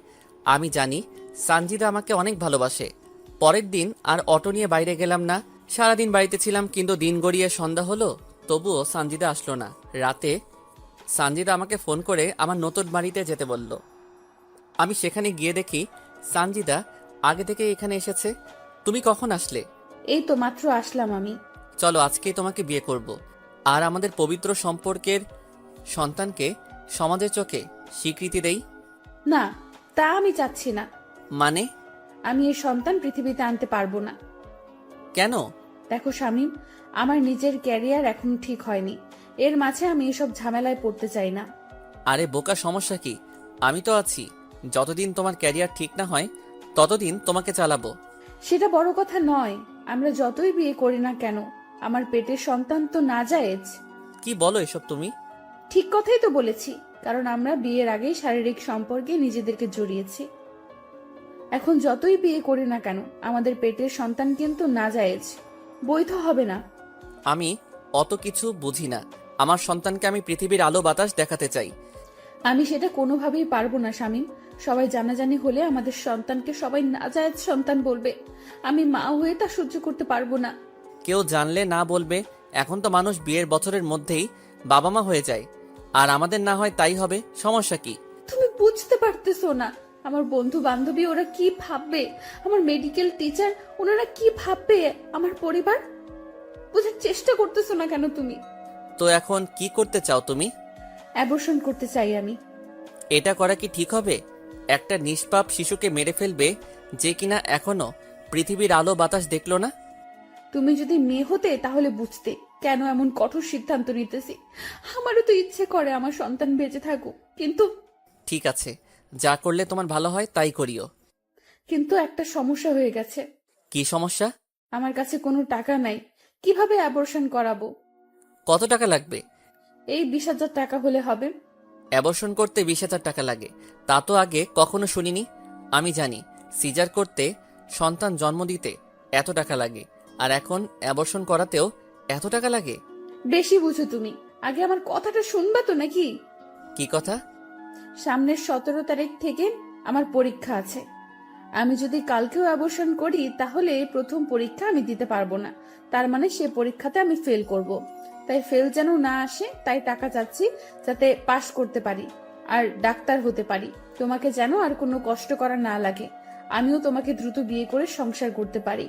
আমি জানি সানজিদা আমাকে অনেক ভালোবাসে। পরের দিন আর অটো নিয়ে বাইরে গেলাম না। সারাদিন বাড়িতে ছিলাম, কিন্তু দিন গড়িয়ে সন্ধ্যা হলো, তবুও সানজিদা আসলো না। রাতে সানজিদা আমাকে ফোন করে আমার নতুন বাড়িতে যেতে বলল। আমি সেখানে গিয়ে দেখি সানজিদা আগে থেকে এখানে এসেছে। তুমি কখন আসলে? এই তো মাত্র আসলাম আমি। চলো আজকেই তোমাকে বিয়ে করব, আর আমাদের পবিত্র সম্পর্কের সন্তানকে সমাজের চোখে স্বীকৃতি দেই। না, তা আমি চাচ্ছি না। মানে? আমি এই সন্তান পৃথিবীতে আনতে পারবো না। কেন? দেখো শামীম, আমার নিজের ক্যারিয়ার এখনো ঠিক হয়নি, এর মাঝে আমি এসব ঝামেলায় পড়তে চাই না। আরে বোকা, সমস্যা কি? আমি তো আছি। যতদিন তোমার ক্যারিয়ার ঠিক না হয় ততদিন তোমাকে চালাবো। সেটা বড় কথা নয়, আমরা যতই বিয়ে করি না কেন আমার পেটের সন্তান তো নাজায়েজ। কি বলো এসব তুমি? ঠিক কথাই তো বলেছি, কারণ আমরা বিয়ের আগেই শারীরিক সম্পর্কে নিজেদেরকে জড়িয়েছি। এখন যতই বিয়ে করি না কেন আমাদের পেটের সন্তান কিন্তু নাজায়েজ, বৈধ হবে না। আমি অত কিছু বুঝি না। আমার সন্তানকে আমি পৃথিবীর আলো বাতাস দেখাতে চাই। আমি সেটা কোনোভাবেই পারবো না শামীম। সবাই জানাজানি হলে আমাদের সন্তানকে সবাই নাজায়েজ সন্তান বলবে, আমি মা হয়ে তা সহ্য করতে পারবো না। কেউ জানলে না বলবে। এখন তো মানুষ বিয়ের বছরের মধ্যেই বাবা মা হয়ে যায়, আর আমাদের না হয় তাই হবে, সমস্যা কি? তুমি বুঝতে পারতেছো না, আমার বন্ধু বান্ধবী ওরা কি ভাববে, আমার মেডিকেল টিচার ওনারা কি ভাববে, আমার পরিবার। বোঝার চেষ্টা করতেছো না কেন তুমি? তো এখন কি করতে চাও তুমি? অ্যাবর্শন করতে চাই আমি। এটা করা কি ঠিক হবে? একটা নিষ্পাপ শিশুকে মেরে ফেলবে যে কিনা এখনো পৃথিবীর আলো বাতাস দেখলো না। তুমি যদি মেয়ে হতে তাহলে বুঝতে কেন এমন কঠোর সিদ্ধান্ত নিতেছি। আমারও তো ইচ্ছে করে আমার সন্তান বেঁচে থাকুক, কিন্তু ঠিক আছে, যা করলে তোমার ভালো হয় তাই করিও। কিন্তু একটা সমস্যা হয়ে গেছে। কি সমস্যা? আমার কাছে কোনো টাকা নাই, কিভাবে অ্যাবর্শন করাবো? কত টাকা লাগবে? এই 20,000 টাকা হলে হবে। অ্যাবর্শন করতে 20,000 টাকা লাগে? তা তো আগে কখনো শুনিনি। আমি জানি সিজার করতে, সন্তান জন্ম দিতে এত টাকা লাগে, আর এখন অ্যাবর্শন করাতেও এত টাকা লাগে? বেশি বুঝো তুমি, আগে আমার কথাটা শুনবা তো নাকি? কি কথা? সামনের 17 তারিখ থেকে আমার পরীক্ষা আছে। আমি যদি কালকেও অ্যাবর্শন করি তাহলে প্রথম পরীক্ষা আমি দিতে পারবো না, তার মানে সে পরীক্ষাতে আমি ফেল করব। তাই ফেল যেন না আসে, তাই টাকা চাচ্ছি যাতে পাশ করতে পারি আর ডাক্তার হতে পারি। তোমাকে যেন আর কোনো কষ্ট করা না লাগে, আমিও তোমাকে দ্রুত বিয়ে করে সংসার করতে পারি।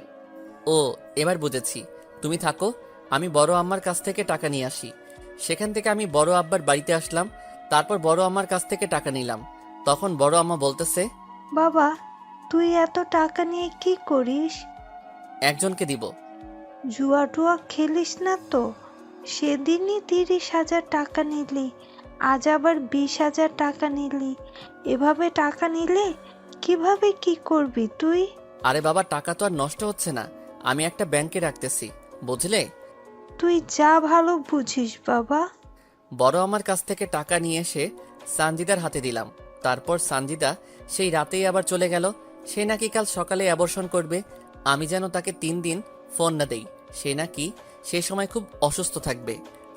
ও, এবার বুঝেছি। তুমি থাকো, আমি বড় আম্মার কাছ থেকে টাকা নিয়ে আসি। সেখান থেকে আমি বড় আব্বার বাড়িতে আসলাম, তারপর বড় আম্মার কাছ থেকে টাকা নিলাম। তখন বড় আম্মা বলতেছে, বাবা, তুই এত টাকা নিয়ে কি করিস? একজনকে দিব। জুয়া টুয়া খেলিস না তো? সেদিনই 30,000 টাকা নিলি, আজ আবার 20,000 টাকা নিলি। এভাবে টাকা নিলে কিভাবে কি করবি তুই? আরে বাবা, টাকা তো আর নষ্ট হচ্ছে না, আমি একটা ব্যাংকে রাখতেছি, বুঝলে? তুই যা ভালো বুঝিস বাবা। বড় আমার কাছ থেকে টাকা নিয়ে এসে সানজিদার হাতে দিলাম। তারপর সানজিদা সেই রাতেই আবার চলে গেল। সে নাকি কাল সকালে অ্যাবর্শন করবে। আমি যেন তাকে 3 দিন ফোন না দেই, সে নাকি সে সময় খুব অসুস্থ থাকবে।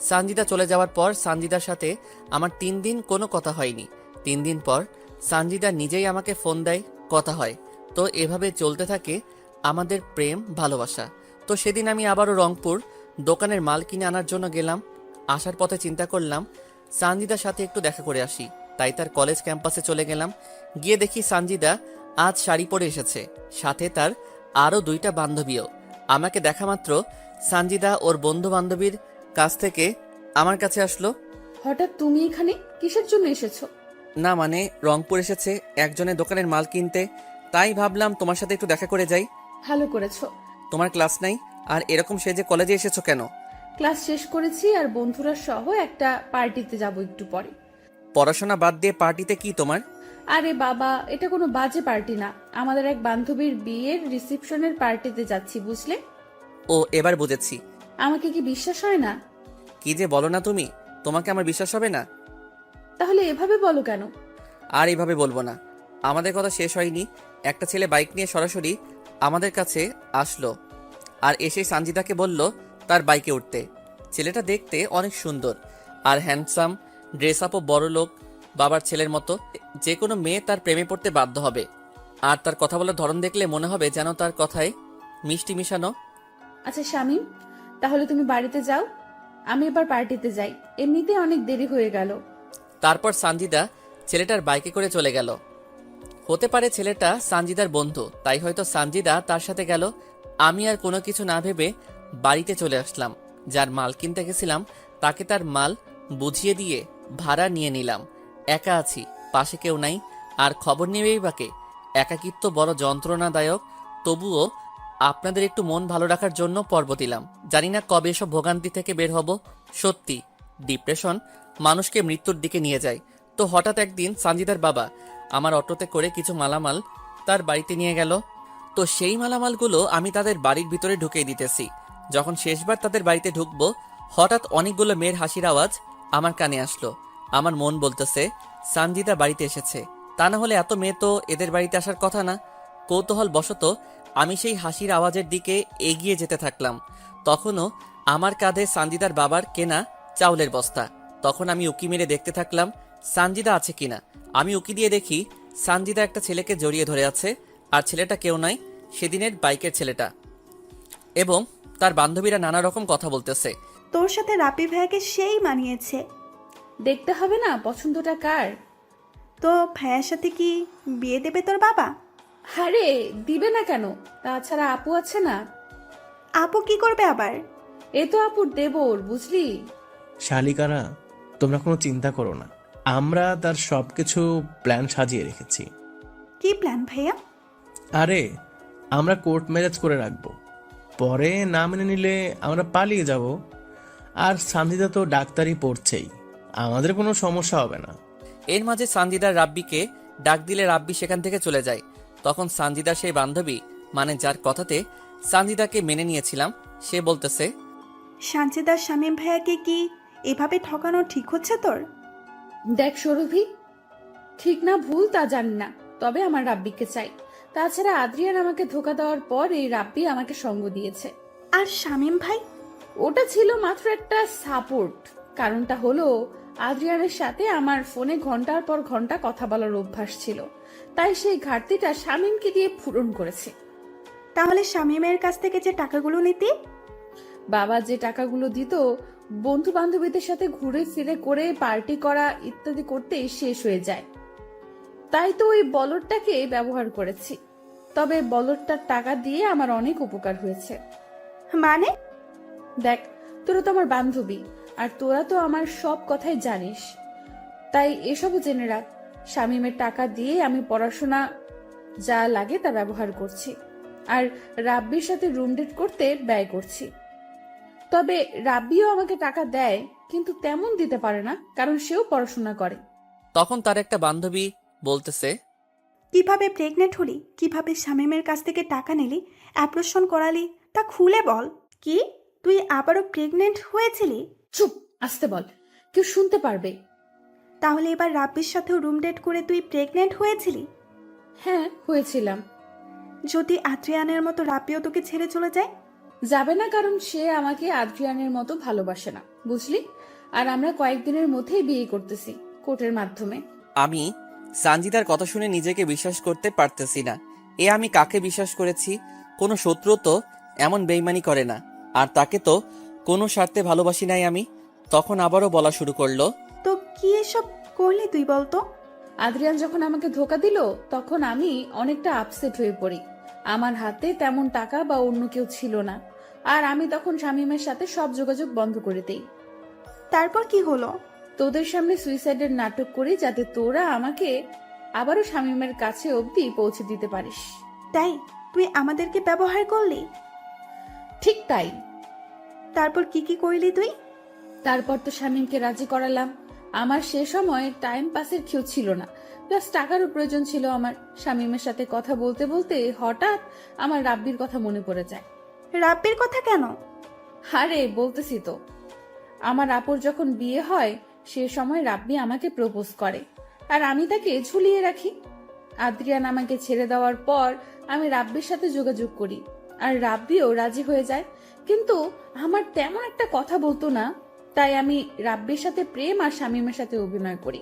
সানজিদা চলে যাওয়ার পর সানজিদার সাথে আমার 3 দিন কোনো কথা হয়নি। 3 দিন পর সানজিদা নিজেই আমাকে ফোন দেয়, কথা হয়। তো এভাবে চলতে থাকে আমাদের প্রেম ভালোবাসা। তো সেদিন আমি আবারও রংপুর দোকানের মাল কিনে আনার জন্য গেলাম। আসার পথে চিন্তা করলাম সানজিদার সাথে একটু দেখা করে আসি, তাই তার কলেজ ক্যাম্পাসে চলে গেলাম। গিয়ে দেখি সানজিদা আজ শাড়ি পরে এসেছে, সাথে তার আরও 2টা বান্ধবীও। আমাকে দেখা মাত্র সানজিদা ওর বন্ধু বান্ধবীর কাছ থেকে আমার কাছে আসলো। হঠাৎ তুমি এখানে কিসের জন্য এসেছো? না মানে, রংপুর এসেছে একজনের দোকানের মাল কিনতে, তাই ভাবলাম তোমার সাথে একটু দেখা করে যাই। ভালো করেছো। তোমার ক্লাস নাই, আর এরকম সেজে কলেজে এসেছো কেন? ক্লাস শেষ করেছি আর বন্ধুরা সহ একটা পার্টিতে যাব একটু পরে। পড়াশোনা বাদ দিয়ে পার্টিতে কি তোমার? আরে বাবা, এটা কোনো বাজে পার্টি না, আমাদের এক বান্ধবীর বিয়ের রিসেপশনের পার্টিতে যাচ্ছি, বুঝলে? ও, এবার বুঝেছি। আমাকে কি বিশ্বাস হয় না? কি যে বলো না তুমি, তোমাকে আমার বিশ্বাস হবে না? তাহলে এভাবে বলো কেন? আর এইভাবে বলবো না। আমাদের কথা শেষ হয়নি, একটা ছেলে বাইক নিয়ে সরাসরি আমাদের কাছে আসলো, আর এসে সানজিদাকে বলল তার বাইকে উঠতে। ছেলেটা দেখতে অনেক সুন্দর আর হ্যান্ডসাম, ড্রেস আপও বড় লোক বাবার ছেলের মতো। যে কোনো মেয়ে তার প্রেমে পড়তে বাধ্য হবে, আর তার কথা বলার ধরন দেখলে মনে হবে যেন তার কথায় মিষ্টি মিশানো। আচ্ছা শামীম, তাহলে তুমি বাড়িতে যাও, আমি এবার পার্টিতে যাই, এমনিতে অনেক দেরি হয়ে গেল। তারপর সানজিদা ছেলেটার বাইকে করে চলে গেল। হতে পারে ছেলেটা সানজিদার বন্ধু, তাই হয়তো সানজিদা তার সাথে গেল। আমি আর কোনো কিছু না ভেবে বাড়িতে চলে আসলাম। যার মাল কিনতে গেছিলাম তাকে তার মাল বুঝিয়ে দিয়ে ভাড়া নিয়ে নিলাম। একা আছি, পাশে কেউ নাই, আর খবর নেবেই বাকে। একাকিত্ব বড় যন্ত্রণাদায়ক, তবুও আপনাদের একটু মন ভালো রাখার জন্য পর্ব দিলাম। জানি না কবে এসব ভোগান্তি থেকে বের হব। সত্যি ডিপ্রেশন মানুষকে মৃত্যুর দিকে নিয়ে যায়। তো হঠাৎ একদিন সানজিদার বাবা আমার অটোতে করে কিছু মালামাল তার বাড়িতে নিয়ে গেল। তো সেই মালামালগুলো আমি তাদের বাড়ির ভিতরে ঢুকিয়ে দিতেছি। যখন শেষবার তাদের বাড়িতে ঢুকবো, হঠাৎ অনেকগুলো মেয়ের হাসির আওয়াজ আমার কানে আসলো। আমার মন বলতেছে সানজিদা বাড়িতে এসেছে, তা না হলে এত মেয়ে তো এদের বাড়িতে আসার কথা না। কৌতূহল বশত আমি সেই হাসির আওয়াজের দিকে এগিয়ে যেতে থাকলাম। তখনও আমার কাঁধে সানজিদার বাবার কেনা চাউলের বস্তা। তখন আমি উকি মেরে দেখতে থাকলাম সানজিদা আছে কিনা। আমি উকি দিয়ে দেখি সানজিদা একটা ছেলেকে জড়িয়ে ধরে আছে, আর ছেলেটা কেউ নয়, সেদিনের বাইকের ছেলেটা। এবং তার বান্ধবীরা নানা রকম কথা বলতেছে। তোর সাথে রাপি ভাইয়াকে সেই মানিয়েছে। দেখতে হবে না পছন্দটা কার। তো ভাইয়ার সাথে কি বিয়ে দেবে তোর বাবা? আরে দিবে না কেন, তাছাড়া আপু আছে না। আপু কি করবে আবার? এ তো আপুর দেবর, বুঝলি। শালিকারা, তোমরা কোনো চিন্তা করো না, আমরা তার সবকিছু প্ল্যান সাজিয়ে রেখেছি। কি প্ল্যান ভাইয়া? আরে আমরা কোর্ট ম্যারেজ করে রাখবো, পরে না মেনে নিলে আমরা পালিয়ে যাব। আর সানজিদা তো ডাক্তারি পড়ছেই, আমাদের কোনো সমস্যা হবে না। এর মাঝে সানজিদার রাব্বিকে ডাক দিলে রাব্বি সেখান থেকে চলে যায়। তখন সানজিদার সেই বান্ধবী, মানে যার কথাতে সানজিদাকে মেনে নিয়েছিলাম, সে বলতেছে, সানজিদার শামীম ভাইয়াকে কি এভাবে ঠকানো ঠিক হচ্ছে তোর? দেখ সৌরভী, ঠিক না ভুল তা জানি না, তবে আমার রাব্বিকে চাই। তাছাড়া আদ্রিয়ান আমাকে ধোকা দেওয়ার পর এই রাব্বি আমাকে সঙ্গ দিয়েছে। আর শামীম ভাই? ওটা ছিল মাত্র একটা সাপোর্ট। কারণটা হলো আদ্রিয়ানের সাথে আমার ফোনে ঘন্টার পর ঘন্টা কথা বলার অভ্যাস ছিল, তাই সেই ঘাটতিটা শামীমকে দিয়ে পূরণ করেছে। তাহলে শামীমের কাছ থেকে যে টাকাগুলো নিতি? বাবা যে টাকাগুলো দিত বন্ধু বান্ধবীদের সাথে ঘুরে ফিরে করে পার্টি করা ইত্যাদি করতেই শেষ হয়ে যায়, তাই তো ওই বলদটাকে ব্যবহার করেছি। তবে বলদটার টাকা দিয়ে আমার অনেক উপকার হয়েছে। মানে? দেখ, তোরা তো আমার বান্ধবী, আর তোরা তো আমার সব কথাই জানিস, তাই এসবও জেনে রাখ। শামীমের টাকা দিয়ে আমি পড়াশোনা যা লাগে তা ব্যবহার করছি, আর রাব্বির সাথে রুম ডেট করতে ব্যয় করছি। তবে রাব্বিও আমাকে টাকা দেয়, কিন্তু তেমন দিতে পারে না, কারণ সেও পড়াশোনা করে। তখন তার একটা বান্ধবী বলতেছে, কিভাবে প্রেগনেন্ট হলি, কিভাবে শামীমের কাছ থেকে টাকা নিলি, অ্যাপ্রেশন করালি, তা খুলে বল। কি তুই আবারও প্রেগনেন্ট হয়েছিলি? চুপ, আসতে বল, কেউ শুনতে পারবে। তাহলে এবার রাব্বির সাথেও রুম ডেট করে তুই প্রেগনেন্ট হয়েছিলি? হ্যাঁ, হয়েছিলাম। যদি আদ্রিয়ানের মতো রাব্বিও তোকে ছেড়ে চলে যায়? যাবে না, কারণ সে আমাকে আদ্রিয়ানের মতো ভালোবাসে না, বুঝলি। আর আমরা কয়েকদিনের মধ্যেই বিয়ে করতেছি, কোর্টের মাধ্যমে। আমি সানজিদার কথা শুনে নিজেকে বিশ্বাস করতে পারতেছি না। আমি কাকে বিশ্বাস করেছি? কোনো শত্রু তো এমন বেইমানি করে না, আর তাকে তো কোনো স্বার্থে ভালোবাসি নাই আমি। তখন আবারও বলা শুরু করলো, তো কি এসব করলি তুই বলতো? আদ্রিয়ান যখন আমাকে ধোকা দিল, তখন আমি অনেকটা আপসেট হয়ে পড়ি। আমার হাতে তেমন টাকা বা অন্য কেউ ছিল না, আর আমি তখন শামীমের সাথে সব যোগাযোগ বন্ধ করে দেই। তারপর কি হলো? তোদের সামনে সুইসাইডের নাটক করি, যাতে তোরা আমাকে আবারও শামীমের কাছে অবধি পৌঁছে দিতে পারিস। তাই তুই আমাদেরকে ব্যবহার করলি? ঠিক তাই। তারপর কি কি করলি তুই? তারপর তো শামীমকে রাজি করালাম। আমার সে সময় টাইম পাসের কেউ ছিল না, প্লাস টাকারও প্রয়োজন ছিল আমার। শামীমের সাথে কথা বলতে বলতে হঠাৎ আমার রাব্বির কথা মনে পড়ে যায়। রাব্বির কথা কেন? আরে বলতেছি তো, আমার আপুর যখন বিয়ে হয় সে সময় রাব্বি আমাকে প্রপোজ করে, আর আমি তাকে ঝুলিয়ে রাখি। আদ্রিয়ান আমাকে ছেড়ে দেওয়ার পর আমি রাব্বির সাথে যোগাযোগ করি, আর রাব্বিও রাজি হয়ে যায়, কিন্তু আমার তেমন একটা কথা বলতো না, তাই আমি রাব্বির সাথে প্রেম আর শামীমের সাথে অভিনয় করি।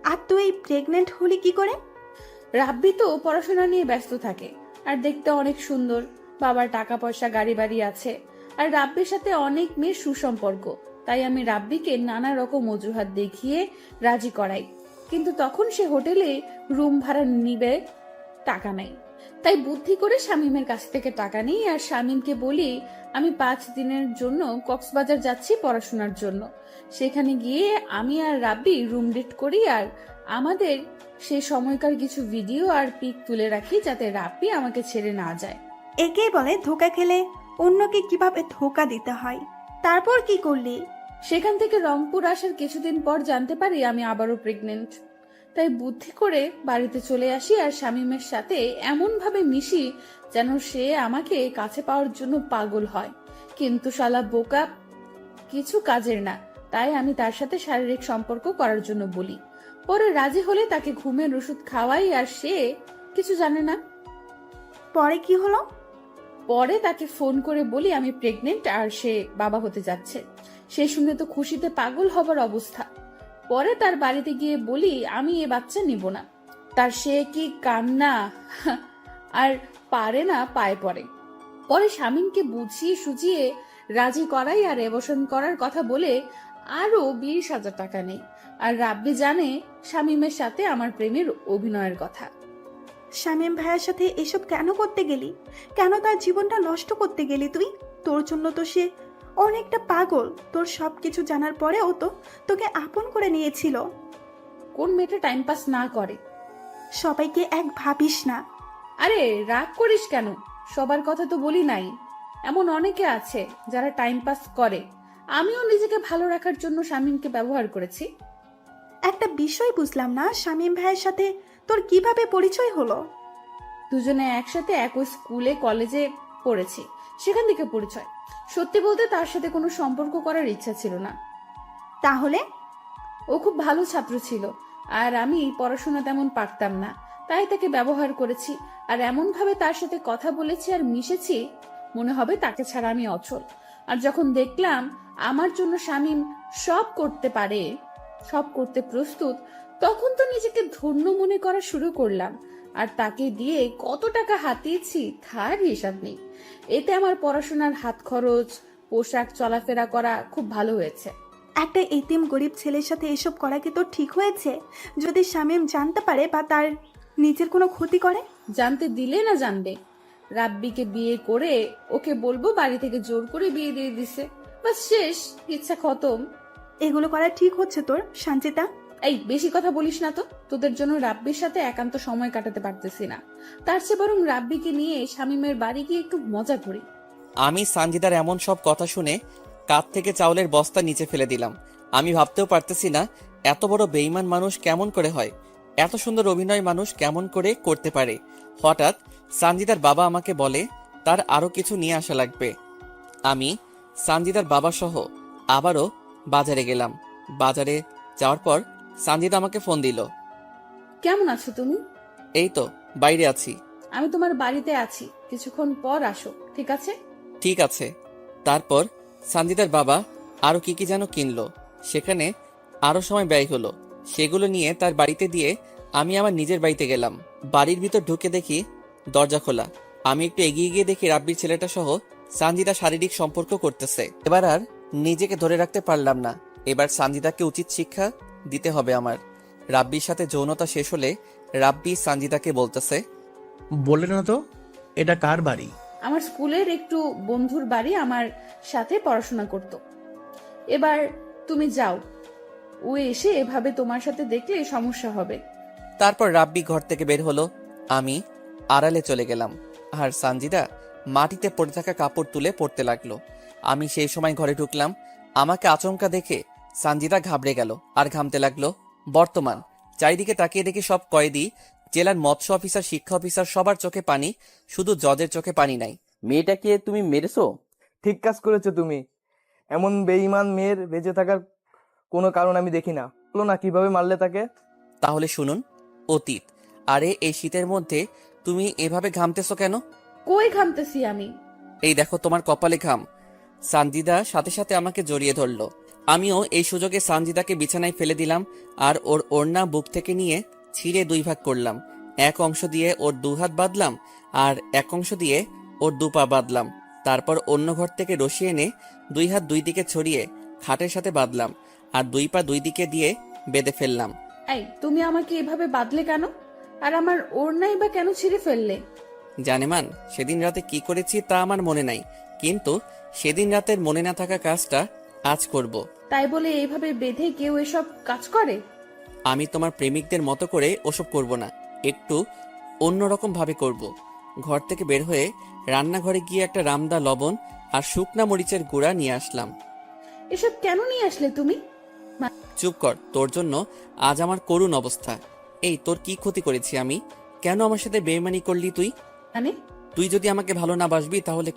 আর তুই প্রেগনেন্ট হলি কি করে? রাব্বি তো পড়াশোনা নিয়ে ব্যস্ত থাকে, আর দেখতে অনেক সুন্দর, বাবার টাকা পয়সা গাড়ি বাড়ি আছে, আর রাব্বির সাথে অনেক মেয়ের সুসম্পর্ক, তাই আমি রাব্বিকে নানা রকম অজুহাত দেখিয়ে রাজি করাই। কিন্তু তখন সে হোটেলে রুম ভাড়া নিবে, টাকা নাই, তাই বুদ্ধি করে শামীমের কাছ থেকে টাকা নিই, আর শামীমকে বলি আমি 5 দিনের জন্য কক্সবাজার যাচ্ছি পড়াশোনার জন্য। সেখানে গিয়ে আমি আর রাব্বি রুম ডেট করি, আর আমাদের সেই সময়কার কিছু ভিডিও আর পিক তুলে রাখি যাতে রাব্বি আমাকে ছেড়ে না যায়। একেই বলে ধোকা খেলে অন্যকে কিভাবে ধোকা দিতে হয়। তারপর কি করলি? সেখান থেকে রংপুর আসার কিছুদিন পর জানতে পারি আমি আবারও প্রেগনেন্ট। তাই বুদ্ধি করে বাড়িতে চলে আসি আর শামীমের সাথে এমনভাবে মিশি যেন সে আমাকে কাছে পাওয়ার জন্য পাগল হয়, কিন্তু শালা বোকা কিছু কাজের না। তাই আমি তার সাথে শারীরিক সম্পর্ক করার জন্য বলি। পরে রাজি হলে তাকে ঘুমের ওষুধ খাওয়াই আর সে কিছু জানে না। পরে কি হলো? পরে তাকে ফোন করে বলি আমি প্রেগনেন্ট আর সে বাবা হতে যাচ্ছে। সে শুনে তো খুশিতে পাগল হবার অবস্থা। পরে তার বাড়িতে গিয়ে বলি আমি এ বাচ্চা নিব না। তার সে কি কান্না আর পারে না, পায়ে পড়ে। পরে শামীমকে বুঝিয়ে সুজিয়ে রাজি করাই আর এবসন করার কথা বলে আরো 20,000 টাকা নেই। আর রাব্বি জানে শামীমের সাথে আমার প্রেমের অভিনয়ের কথা। শামীম ভাইয়ের সাথে এসব কেন করতে গেলি? কেন তার জীবনটা নষ্ট করতে গেলি তুই? তোর জন্য তো সে অনেকটা পাগল। তোর সবকিছু জানার পরেও তো তোকে আপন করে নিয়েছিল। কোন মেয়েটা টাইম পাস না করে? সবাইকে এক ভাবিস না। আরে রাগ করিস কেন? সবার কথা তো বলি নাই। এমন অনেকে আছে যারা টাইম পাস করে। আমিও নিজেকে ভালো রাখার জন্য শামীমকে ব্যবহার করেছি। একটা বিষয় বুঝলাম না, শামীম ভাইয়ের সাথে তোর কিভাবে পরিচয় হলো? দুজনে একসাথে একই স্কুলে কলেজে পড়েছি, সেখান থেকে পরিচয়। সত্যি বলতে তার সাথে কোনো সম্পর্ক করার ইচ্ছা ছিল না। তাহলে? ও খুব ভালো ছাত্র ছিল আর আমি পড়াশোনা তেমন পারতাম না, তাই তাকে ব্যবহার করেছি। আর এমন ভাবে তার সাথে কথা বলেছি আর মিশেছি মনে হবে তাকে ছাড়া আমি অচল। আর যখন দেখলাম আমার জন্য শামীম সব করতে পারে, সব করতে প্রস্তুত, তখন তো নিজেকে ধন্য মনে করা শুরু করলাম। আর তাকে দিয়ে কত টাকা হাতিয়েছি তার হিসাব নেই। এতে আমার পড়াশোনার হাত খরচ, পোশাক, চলাফেরা করা খুব ভালো হয়েছে। একটা এতিম গরিব ছেলের সাথে এসব করা কি তোর ঠিক হয়েছে? যদি শামীম জানতে পারে বা তার নিজের কোনো ক্ষতি করে? জানতে দিলে না জানবে? রাব্বিকে বিয়ে করে ওকে বলবো বাড়ি থেকে জোর করে বিয়ে দিয়ে দিছে, বাস শেষ, ইচ্ছা খতম। এগুলো করা ঠিক হচ্ছে তোর, সঞ্চিতা? এই বেশি কথা বলিস না তো। তোদের জন্য রাব্বির সাথে একান্ত সময় কাটাতে পারতেছি না। তার চেয়ে বরং রাব্বিকে নিয়ে শামীমের বাড়ি গিয়ে একটু মজা করি। আমি সানজিদার এমন সব কথা শুনে কাঁধ থেকে চাউলের বস্তা নিচে ফেলে দিলাম। আমি ভাবতেও পারতেছি না এত বড় বেঈমান মানুষ কেমন করে হয়, এত সুন্দর অভিনয় মানুষ কেমন করে করতে পারে। হঠাৎ সানজিদার বাবা আমাকে বলে তার আরো কিছু নিয়ে আসা লাগবে। আমি সানজিদার বাবা সহ আবারও বাজারে গেলাম। বাজারে যাওয়ার পর সানজিদা আমাকে ফোন দিল। কেমন আছো তুমি? এই তো বাইরে আছি। আমি তোমার বাড়িতে আছি, কিছুক্ষণ পর আসো, ঠিক আছে? ঠিক আছে। তারপর সানজিদার বাবা আরো কি কি যেন কিনলো। সেখানে আরো সময় ব্যয় হলো। সেগুলো নিয়ে তার বাড়িতে দিয়ে আমি আমার নিজের বাড়িতে গেলাম। বাড়ির ভিতর ঢুকে দেখি দরজা খোলা। আমি একটু এগিয়ে গিয়ে দেখি রাব্বির ছেলেটা সহ সানজিদা শারীরিক সম্পর্ক করতেছে। এবার আর নিজেকে ধরে রাখতে পারলাম না। এবার সানজিদাকে উচিত শিক্ষা দিতে হবে আমার। রাব্বির সাথে যৌনতা শেষ হলে রাব্বি সানজিদাকে বলতেছে, বলে না তো এটা কার বাড়ি? আমার স্কুলের একটু বন্ধুর বাড়ি, আমার সাথে পড়াশোনা করত। এবার তুমি যাও, ও এসে এভাবে তোমার সাথে দেখলে সমস্যা হবে। তারপর রাব্বি ঘর থেকে বের হলো। আমি আড়ালে চলে গেলাম আর সানজিদা মাটিতে পড়ে থাকা কাপড় তুলে পড়তে লাগলো। আমি সেই সময় ঘরে ঢুকলাম। আমাকে আচমকা দেখে সানজিদা ঘাবড়ে গেল আর ঘামতে লাগলো। বর্তমান চারিদিকে তাকিয়ে দেখি সব কয়েদি, জেলার মৎস্য অফিসার, শিক্ষা অফিসার, সবার চোখে পানি, শুধু জজের চোখে পানি নাই। মেয়েটাকে তুমি মেরেছো? ঠিক কাজ করেছো তুমি। এমন বেঈমান মেয়ের বেঁচে থাকার কোনো কারণ আমি দেখি না। বলো না কিভাবে মারলে তাকে? তাহলে শুনুন, অতীত। আরে এই শীতের মধ্যে তুমি এভাবে ঘামতেছো কেন? কই ঘামতেছি আমি? এই দেখো তোমার কপালে ঘাম। সানজিদা সাথে সাথে আমাকে জড়িয়ে ধরলো। আমিও এই সুযোগে সানজিদাকে বিছানায় ফেলে দিলাম আর ওর ওড়না বুক থেকে নিয়ে ছিঁড়ে 2 ভাগ করলাম। এক অংশ দিয়ে ওর 2 হাত বাঁধলাম আর এক অংশ দিয়ে ওর 2 পা বাঁধলাম। তারপর অন্য ঘর থেকে রশি এনে 2 হাত 2 দিকে ছড়িয়ে খাটের সাথে বাঁধলাম আর 2 পা 2 দিকে দিয়ে বেঁধে ফেললাম। এই তুমি আমাকে এভাবে বাঁধলে কেন? আর আমার ওড়নাই বা কেন ছিঁড়ে ফেললে? জানেমান, সেদিন রাতে কি করেছি তা আমার মনে নাই, কিন্তু সেদিন রাতের মনে না থাকা কাজটা আজ করব। তাই বলে এইভাবে বেঁধে কেউ এসব কাজ করে? আমি তোমার প্রেমিকদের মতো করে ওসব করব না, একটু অন্যরকম ভাবে করব। ঘর থেকে বের হয়ে রান্নাঘরে গিয়ে একটা রামদা লবণ আর শুকনা মরিচের গুঁড়া নিয়ে আসলাম। এসব কেন নিয়ে আসলে তুমি? চুপ কর, তোর জন্য আজ আমার করুণ অবস্থা। এই, তোর কি ক্ষতি করেছি আমি? কেন আমার সাথে বেইমানি করলি তুই? মানে তুই যদি আমাকে ভালো না বাসবি তাহলে